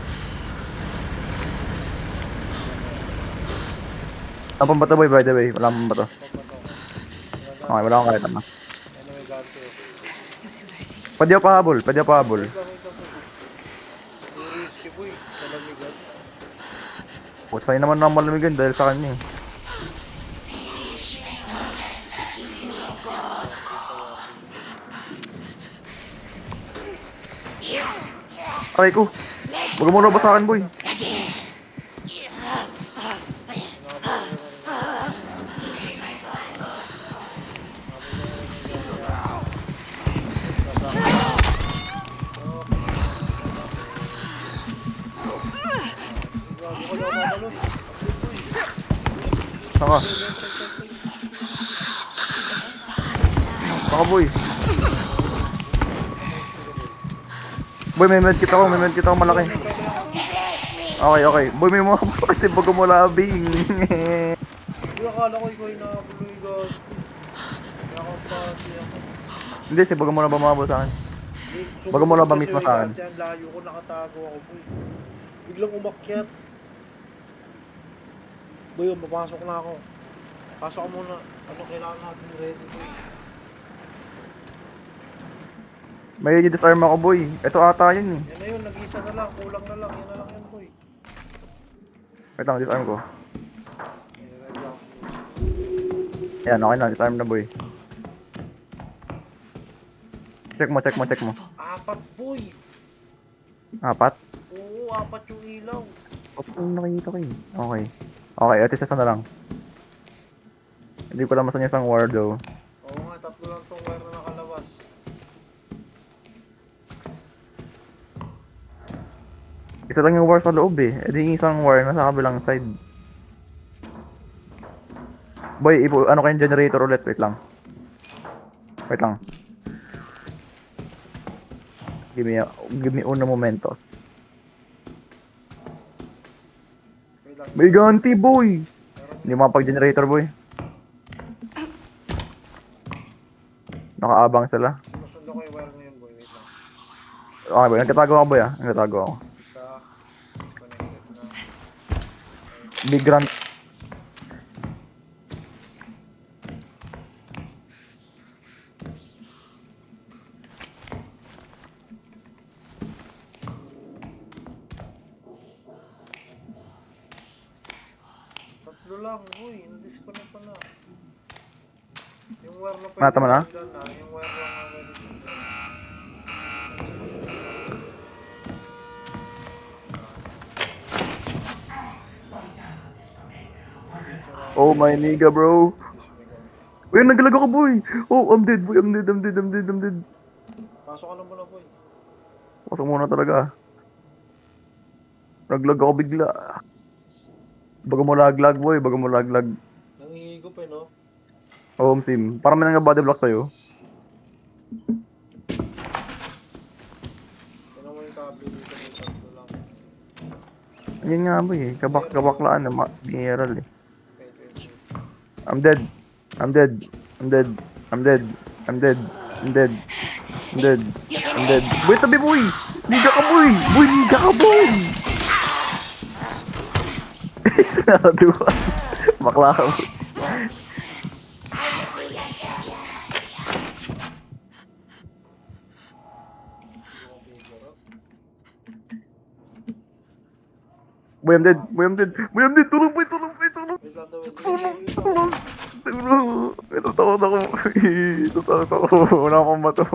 Ang pambato, boy, by the way. Wala akong pambato. Pagbato. Okay, wala akong kahit ano. Ano may gante. You see what I see? Pwede ako pahabol. Pwede ako pahabol. Wait lang, boy. So risky, boy. Sa lamigan. Sa'yo naman na malamigan dahil sa kanya, eh. Aray ko. Huwag mo na ba sa akin, boy? Gago ko lang mamalot. Saka. Saka, boy. Boy, may medkit ako malaki. Okay. Boy, may mga basta kasi bago mo labing. Hindi, akala ko ikaw yung nakabuloy gago. Kaya ako pati ako. Hindi, si bago mo na ba mababa sa akin? Bago mo lang ba mismo sa akin? Ang layo ko, nakatago ako, boy. Biglang umakyat. Boy, papasok na ako. Pasok ka muna. Ano kailangan natin ready, boy? May disarm ako, boy. Ito ata yun, eh. Yan na yun, nag-isa na lang. Kulang na lang. Yan na lang yun, boy. Wait lang, disarm ko. Ready ako. Ayan, okay na, disarm na, boy. Check mo. Apat, boy! Apat? Oo, apat yung ilaw. Opo, nakikita ko, eh. Okay, at isa na lang. Hindi ko lang masan yung isang ward, though. Oo nga, tatlo lang tong wire na nakalabas. Isa lang yung wire sa loob, eh. E di yung isang wire nasa kabilang side. Boy, ano kayong generator ulit? Wait lang. Give me uno momento. Wait lang. May ganti, boy! Meron Hindi makapag-generator, boy. Nakaabang sila. sinusundo ko yung wire ngayon, boy. Wait lang. Okay, boy. Nagtatago ako, boy, ah. Nagtatago ako. Isa. Disconnected na. Big grunt. lang. Uy, na-disconnect pa na. Yung wire na pwede Mata mo na? sundan na. Yung wire lang na pwede sundan. Oh my nigga, bro. Uy, naglag ako, boy. Oh, I'm dead, boy. I'm dead, I'm dead, I'm dead, I'm dead. Pasok ka lang muna, boy. Pasok muna talaga. Naglag ako bigla. Baga mo laglag, boy. Baga mo laglag. Nangihigop eh, no? Oh, sim. Parang may nang body block sa'yo. Tinan mo yung cable dito, may tatlo lang. Ayun nga, boy. Kabaklaan na. Mineral, eh. Wait, wait, wait. I'm dead. I'm dead. I'm dead. I'm dead. I'm dead. I'm dead. I'm dead. I'm dead. Boy, tabi, boy! Liga ka, boy! Boy, liga ka, boy! Sinaduwa. Bakla ka, boy. Hindi ko figure out. Boy, I'm dead. Boy, I'm dead. Boy, I'm dead. Tulong, boy. Tulong, boy. Tulong. Wait lang daw, wait, wait, Tulong. wait, wait. Tulong. Tulong. Ito takot ako. Ito takot ako. Wala akong bato.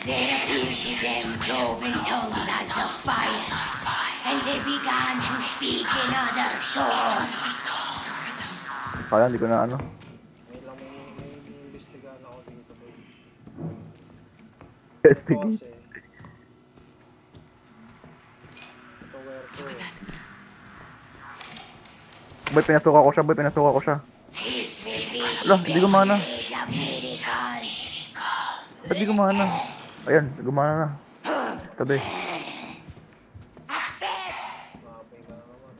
Then appeared to them cloven tongues as of fire, and they began to speak in other tongues. Kaya, hindi ko na ano. May lang, may iniimbestigahan ako dito, boy. Investigate. Kasi, ito wire ko eh. Boy, pinasuka ko siya. Boy, pinasuka ko siya. This will be Ala, hindi gumana. age of miracles. Ba't di gumana? Ayan, gumana na. Tabi. Maapay ka na naman.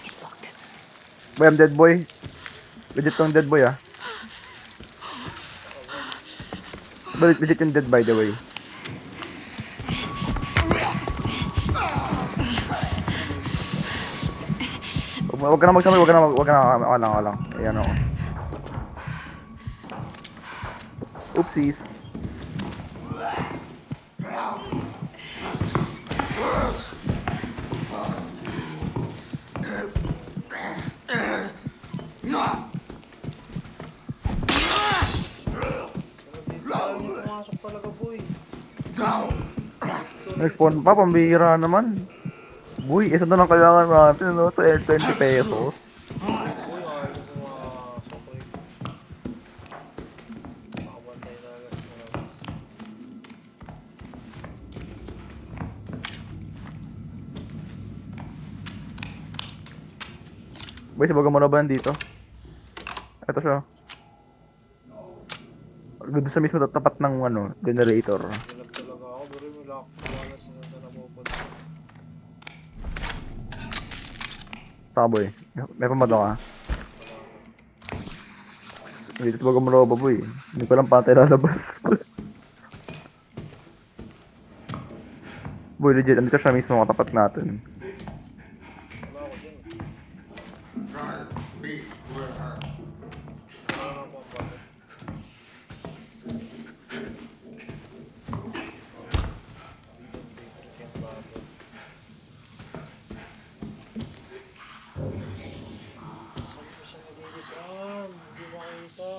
It's locked. Boy, I'm dead, boy. Legit tong dead, boy, ah. Boy, legit yung dead, by the way. Huwag ka na magsamay, huwag ka na, wala lang. Ayan ako. Oopsies. Ayaw niya pumasok talaga, boy. Next pa, pambihira naman. Boy, isa na lang kailangan natin, no? 20 pesos. Boy, ayaw niya pumasok eh. Nakabantay na agad sa labas. Boy, sabaga mo na ba dito? Ito siya. Doon sa mismo tapat ng ano, generator. Bilag talaga ako, pero may lock. Wala sa saan napupunta. Saka boy, may pamado ka. Dito sa baga mo na ba, boy? Hindi ko lang patay lalabas. Boy, legit, andito siya mismo katapat natin. Wala ako dyan eh. Wala na po ang bakit. Weekend battle. Saan ko siya nililisaan? Hindi makita.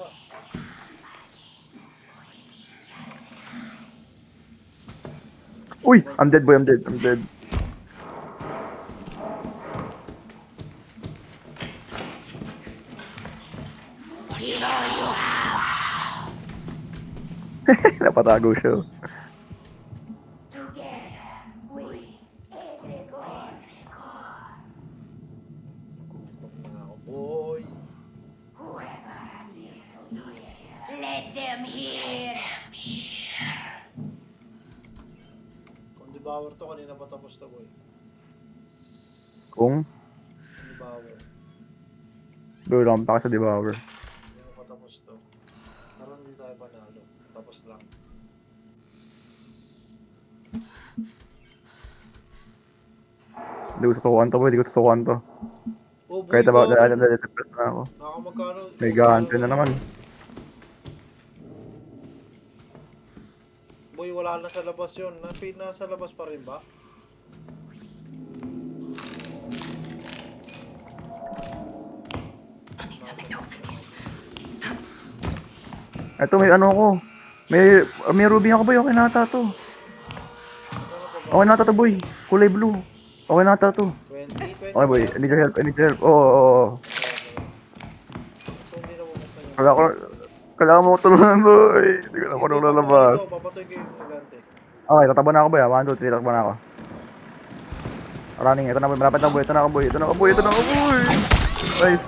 Uy! I'm dead, boy, I'm dead, I'm dead. Napatago siya. Together, we Etrigon. Gutom na ako, boy. Let them hear. Kung devour to, kanina pa tapos to, boy. Kung? Devour. Doon lang pa sa Devour. Kanina pa tapos to. Pero hindi tayo panalo. Tapos lang. Hindi ko tutukan to, boy. Hindi ko tutukan to. Oh, Oh, boy, Kahit about go. na-depress na ako. Nakamagkano? May gahante na naman. Boy, wala na sa labas yun. Nasa labas pa rin ba? I need something to open these. Ito, may ano ako. May ruby ako boy. Okay na ata to. Okay na ata to boy. Kulay blue. Okay na ata to. 20? 20 Okay boy, ba? I need your help. I need your help. Oo. So, hindi na bubuksan yun. Kailangan mo ko tulungan boy. Hindi ko na Sige, ako nang boy, lalabas. ito, papatoy ko yung magante. Okay, tatakbo na ako boy. 1, 2, 3, takbo na ako. Running, ito na boy. Malapit na boy. Ito na ako boy. Ito na ako boy. Ito na ako boy. Nice.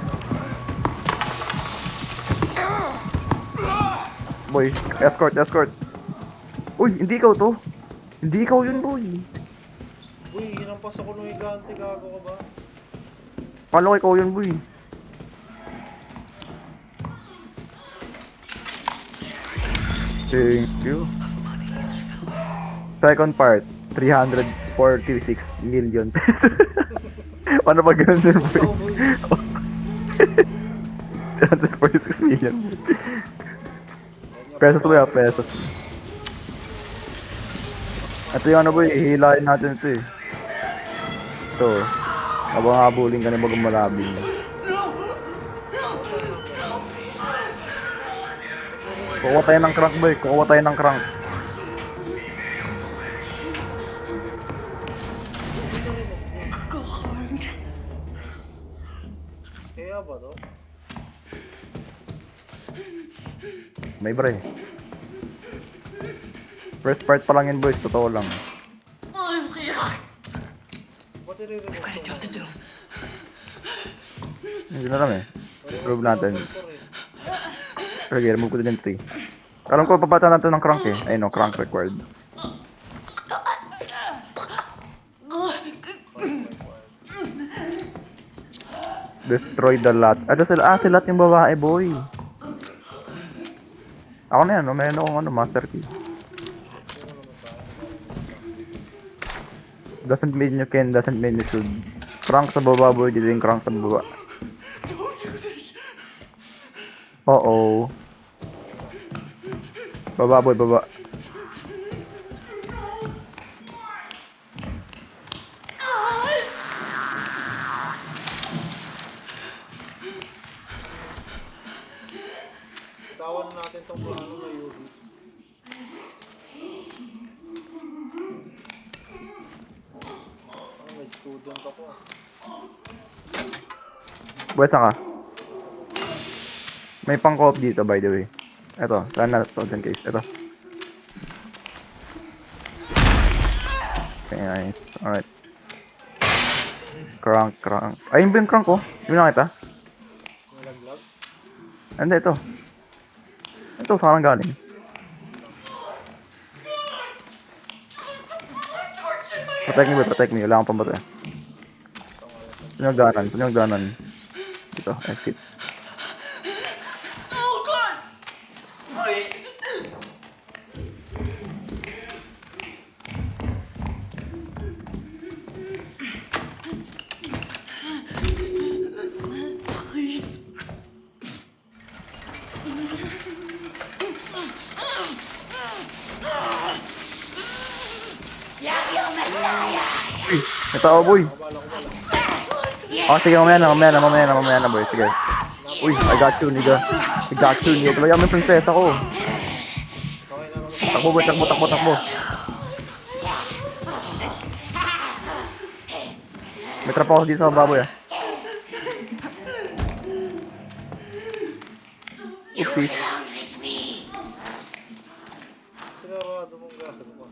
Boy, escort. Uy, hindi ikaw to. Hindi ikaw yun boy. Uy, hinampas ako ng higante, gago ka ba? Kala ko ikaw yun boy. Thank you. Second part, 346 million pesos. Paano ba ganun din boy? Ikaw, boy. 346 million. Pesos ba ya? Pesos. Ito yung ano boy, ihilain natin ito eh. Ito. Habang habulin ka na bago malabing. Kukuha tayo ng crank boy, kukuha tayo ng crank. Kaya ba to? May bre. First part pa lang yun boys, totoo lang. Ba't i-remove Got a job to do. Hindi na lang eh. Prove natin. Sige, remove ko din yung 3. Alam ko, papata natin ng crank eh. Ayun o, crank required. Destroy the lot. Sila yung babae boy. Ako na yan, meron akong ano, master key. Doesn't mean you can, doesn't mean you should. Crank sa baba boy, dito yung crank sa baba. Oo. Baba boy, baba. Tawan natin tong plano na UV. Ano, med student ako. Boy, saan ka? May pang co-op dito by the way. Eto, saan na student case? Eto. Okay, nice. Alright. Crank. Ayun ba yung crank ko? Yung nakita? Nalaglag. Hindi, ito. Ito, saan ang galing? Protect me. Wala akong pambatay. Pinagdanan. Dito, exit. Please. Love your Messiah. Uy, may tao boy. Oh, sige, mamaya na boy. Sige. Uy, I got you, nigga. Kaya mo yung prinsesa ko. Okay na lang. Takbo boy, takbo. May trap ako dito sa baboy ah. Oopsie. It's me. Sinarado mong gago ka.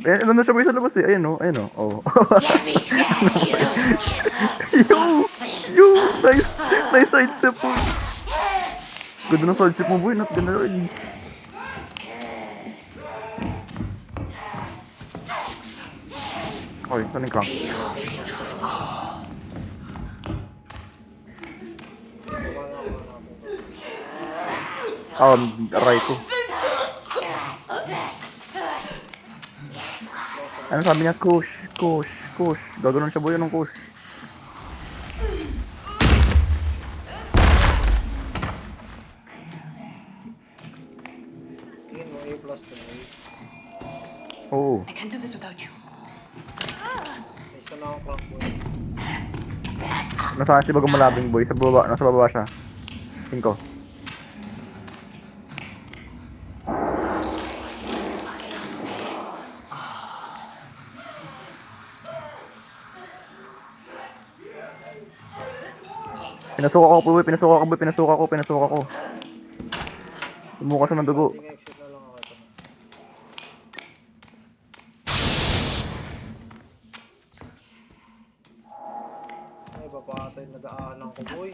Eh, ano na siya boy sa labas eh. Ayun oh. Oh. Let me stab you. Yo, nice sidestep po. Ganda ng sidestep mo boy, not ganda rin. Okay, saan yung crank? Aray ko. Ano sabi niya? Kush. Gagano'n siya boy, anong kush? can't do this without you. May isa na akong crank boy. Nasaan si Bagong Malabing boy? Sa baba, nasa baba siya. 5. Pinasuka ko boy, pinasuka ko. Sumuka siya ng dugo. Ting exit na lang ako ito. Ay, papatay na daanan ko boy.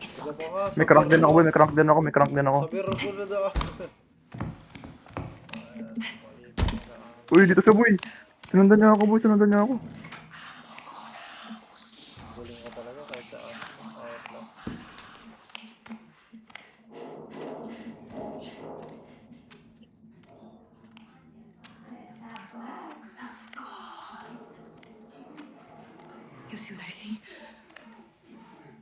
Sige pa nga. May crank din ako boy, may crank din ako. Sa biro ko na daan. Ayan, mali pa na daan. Uy, dito siya boy. Sinundan niya ako boy, Galing ko talaga kahit saan. Outlast. You see what I see?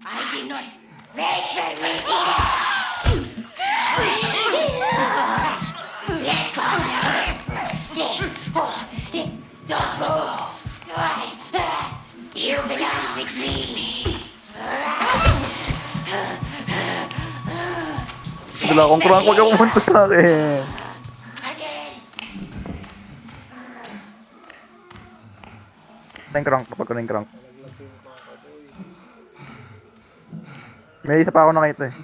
I did not make the risk. Let go of her. Don't move. You belong with me. Wala akong crank, huwag akong pumunta sa akin. Again. Kapag ko na yung crank. Nalaglag ko yung crank ko boy. May isa pa ako nakita eh.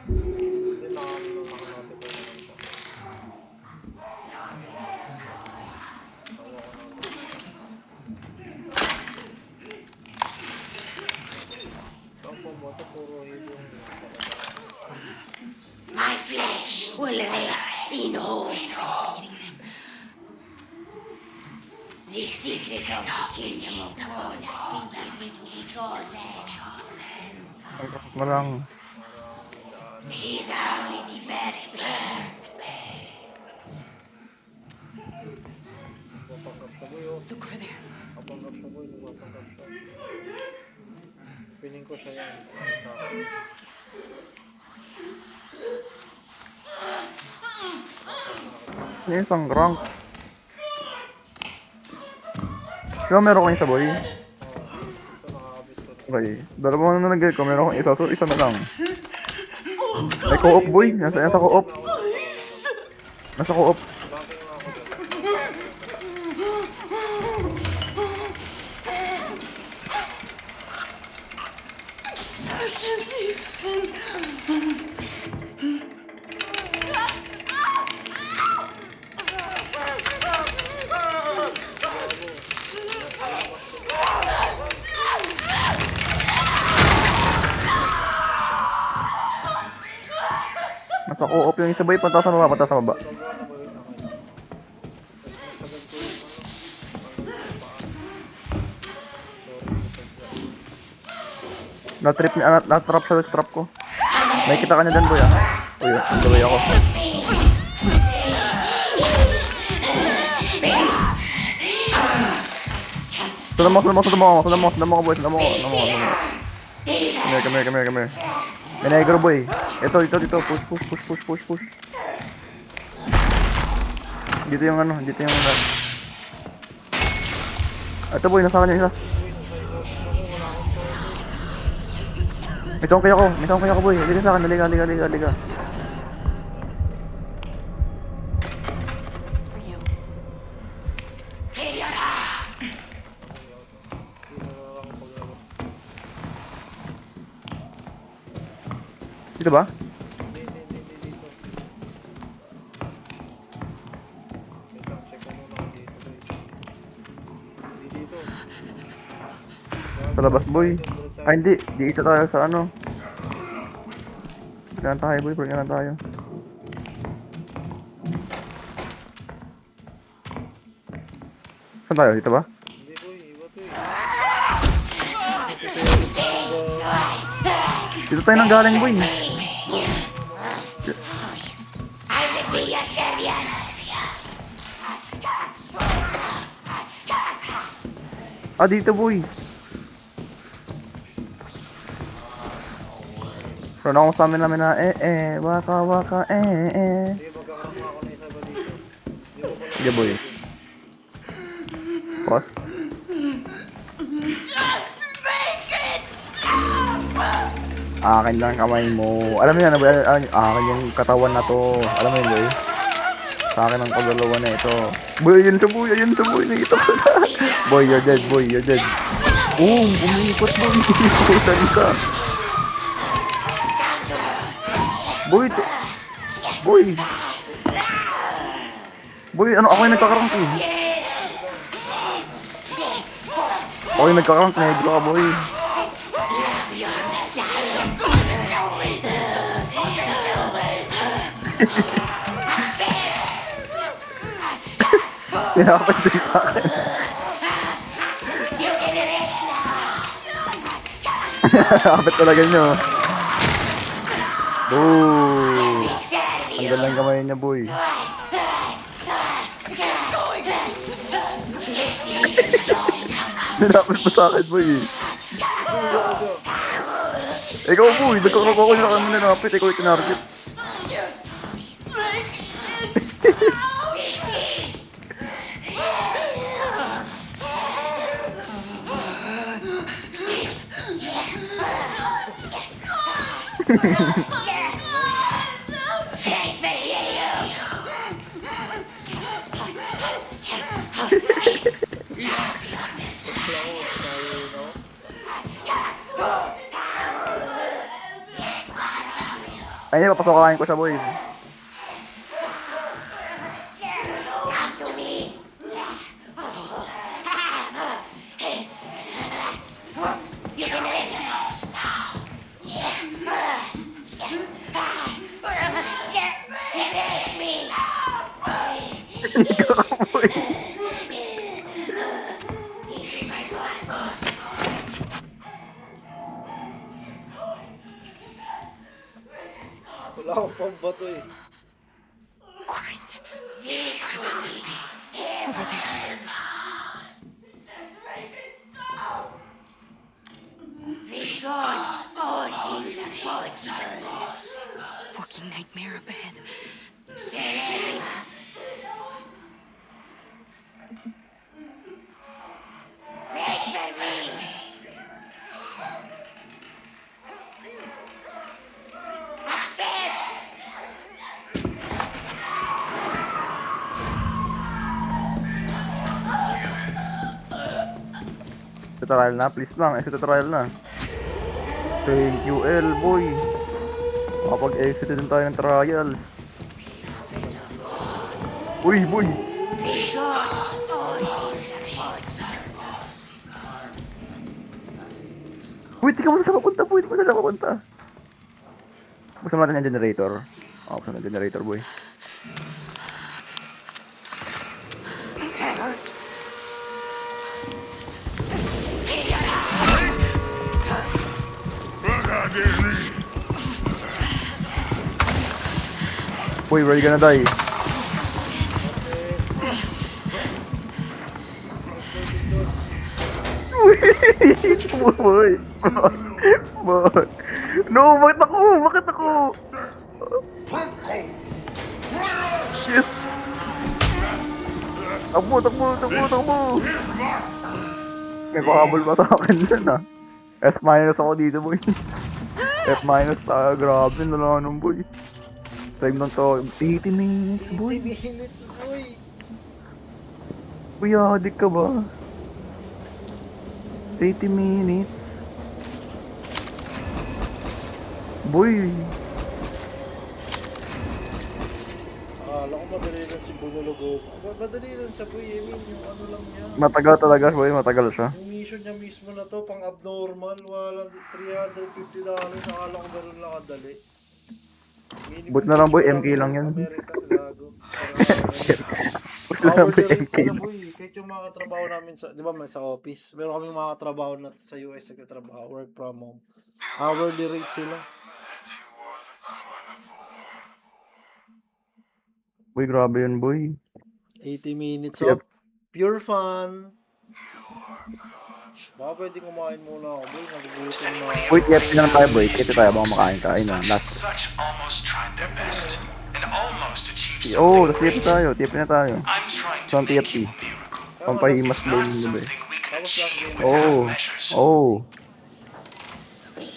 Hindi nakanotify naman siya. Tawa ko na. Ang pumoto, puro hilo yung talaga. My flesh will rest in hope. The secret of the kingdom of God has been given to the chosen. Ang crank mo lang. He's only the best player. Nagpapanggap siya boy oh. Look over there. Nagpapanggap siya boy, nagpapanggap siya. Piling ko siya yan. Nakita ko. Ano yung isang crank? Diba meron ko isa boy? Ito nakakabit ko na. Okay. Dalawa na nalagay ko, meron akong isa, so isa na lang. May co-op boy, nasa co-op. Nasa co-op. Bakit nga ako dyan? Nasa co-op yung isa boy, punta sa baba, punta sa baba. Pagwa na ba yun? Okay. Nasagad ko yung ano. Ang paa. Sorry, nasagad. Na-trip niya, na-trap siya sa trap ko. May kita ka niya dyan boy ah. Uy, ang gawin ako. Sundan mo boy, sundan mo. Come here. May negro boy. Ito, push. Dito yung ano. Ito boy, nasa kanya isa. May tongkay ako boy. Halika sa akin, halika. For you. Dito ba? Hindi dito. Wait lang, check ko muna kung dito boy. Hindi dito. Sa labas boy. Ay hindi, dito tayo sa ano. Pagkanan tayo boy, pagkanan tayo. Saan tayo? Dito ba? Hindi boy, iba to eh. Dito tayo nang galing boy. I will be your servant. Ah, dito boy. Pero na akong sa amin namin na waka, Sige, magkakaroon ako na isa ba dito? Hindi ko pala Sige boy. cross. Akin lang kamay mo. Alam mo yan, akin yung katawan na to. Alam mo yun, boy? Sa akin ang kagalawa na ito. Boy, ayun siya, boy. Ayun siya, boy. Nakita ko na. Boy, you're dead, boy. You're dead. Oh, umikot, boy. Umikutan ka. Boy, boy. Boy, ano? Ako yung nagkakarangk eh. Ako yung nagkakarangk. Negro ka, boy. Pinapad din sa akin. Kapit talaga nyo. Boom! Ang galang kamay niya, boy. Pinapad mo sa akin, boy. Ikaw, boy. Nagkakaroon ako nila kami ninapit. Ikaw yung tinarget. Ayun, papasok ko siya, boy. Wala akong pambato eh. Christ. Over there. All things are possible. Fucking nightmare up ahead. Wait for me. Accept. Tutorial na, please lang. Tutorial na. Thank you, L, boy. Makapag-exit din tayo ng trial. Uy, boy. Uy, di ka muna sa papunta, boy. Di ka muna sa papunta. Buksan natin yung generator. Buksan natin yung generator, boy. Boy, where are you gonna die? Boy. Boy. No, bakit ako? Bakit ako? Yes. Takbo. May pahabol pa sa akin dyan ah. S- ako dito, boy. F-, grabe na lang anong boy. Time lang to, 80 minutes, boy. 80 minutes, boy. Uy, adik ka ba? 80 minutes. Boy. Akala ko madali lang si Bunologo. Madali lang siya, boy. I mean, yung ano lang niya. Matagal talaga, boy. Matagal siya. Yung mission niya mismo na to, pang abnormal. Walang $350. Akala ko ganun lang kadali. Minimum But na lang, boy, wage MK lang yan. Amerika, gago. Gusto lang Hourly ba yung rate sila, MK? boy. Kahit yung mga katrabaho namin sa, di ba, may sa office. Meron kaming mga katrabaho na sa US nagtatrabaho, work from home. Hourly rate sila. Boy, grabe yun, boy. 80 minutes Yep. of pure fun. Baka pwede kumain muna ako, boy. Nagugutom na ako. Boy, TFT na lang tayo, boy. TFT tayo, baka makain ka. Ayun na, last. Such almost tried their best and almost achieved Oh, something TFT great. tayo. TFT na tayo. I'm trying to Saan make TFT? you a miracle. Pampahimas It's lane not mo ba eh. something we can Tapos last achieve game. with Oh. half measures. Oh.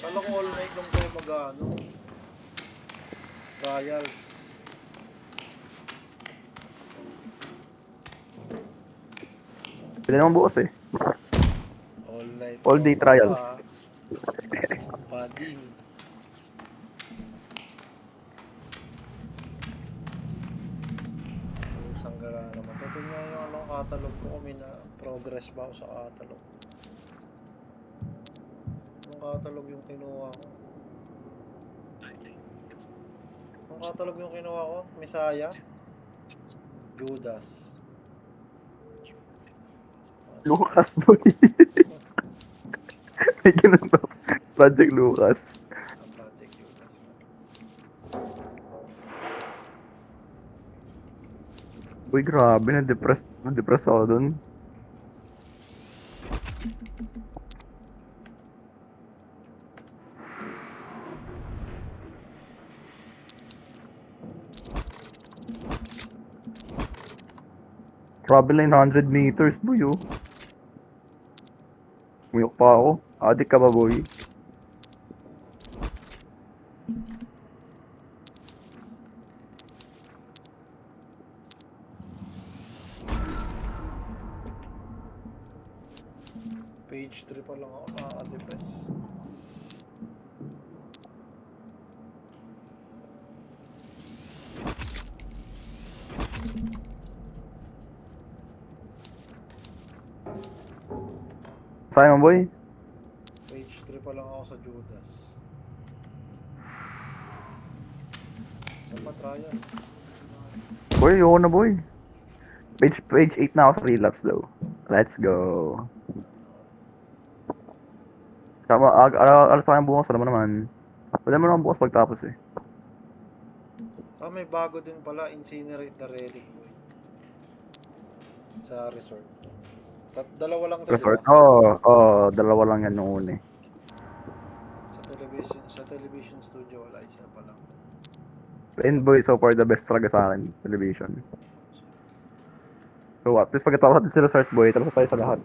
Kala ko all night lang kayo mag-ano. Trials. Pwede naman bukas eh. All night. All day tropa trials. pa. Bading. Isang gara naman. Tutin nga yung ano, catalog ko kung may na progress ba ako sa catalog. Anong catalog yung kinuha ko? Anong catalog yung kinuha ko? Messiah? Judas. Lucas boy. May ganun ba? Project Lucas. Ang Project Judas. Uy, grabe. Na-depress ako dun. Travel 900 meters, boy, oh. Umiyok pa ako. Adik ka ba, boy? Page 3 pa lang ako nakaka-depress. Saan mo, boy? Page 3 pa lang ako sa Judas. Saan pa trial? Boy, ayoko na, boy. Page 8 na ako sa relapse, though. Let's go. Tama, alas tayong bukas, alam mo naman. Pwede mo naman bukas pagtapos eh. Ah, may bago din pala. Incinerate the relic, boy. Sa resort. Dalawa lang to, Resort? di ba? Oo, dalawa lang yan noon eh. Sa television studio, wala isa pa lang. And boy, so far the best talaga sa akin, television. So at least pagkatapos natin sa resort, boy, tapos tayo sa lahat.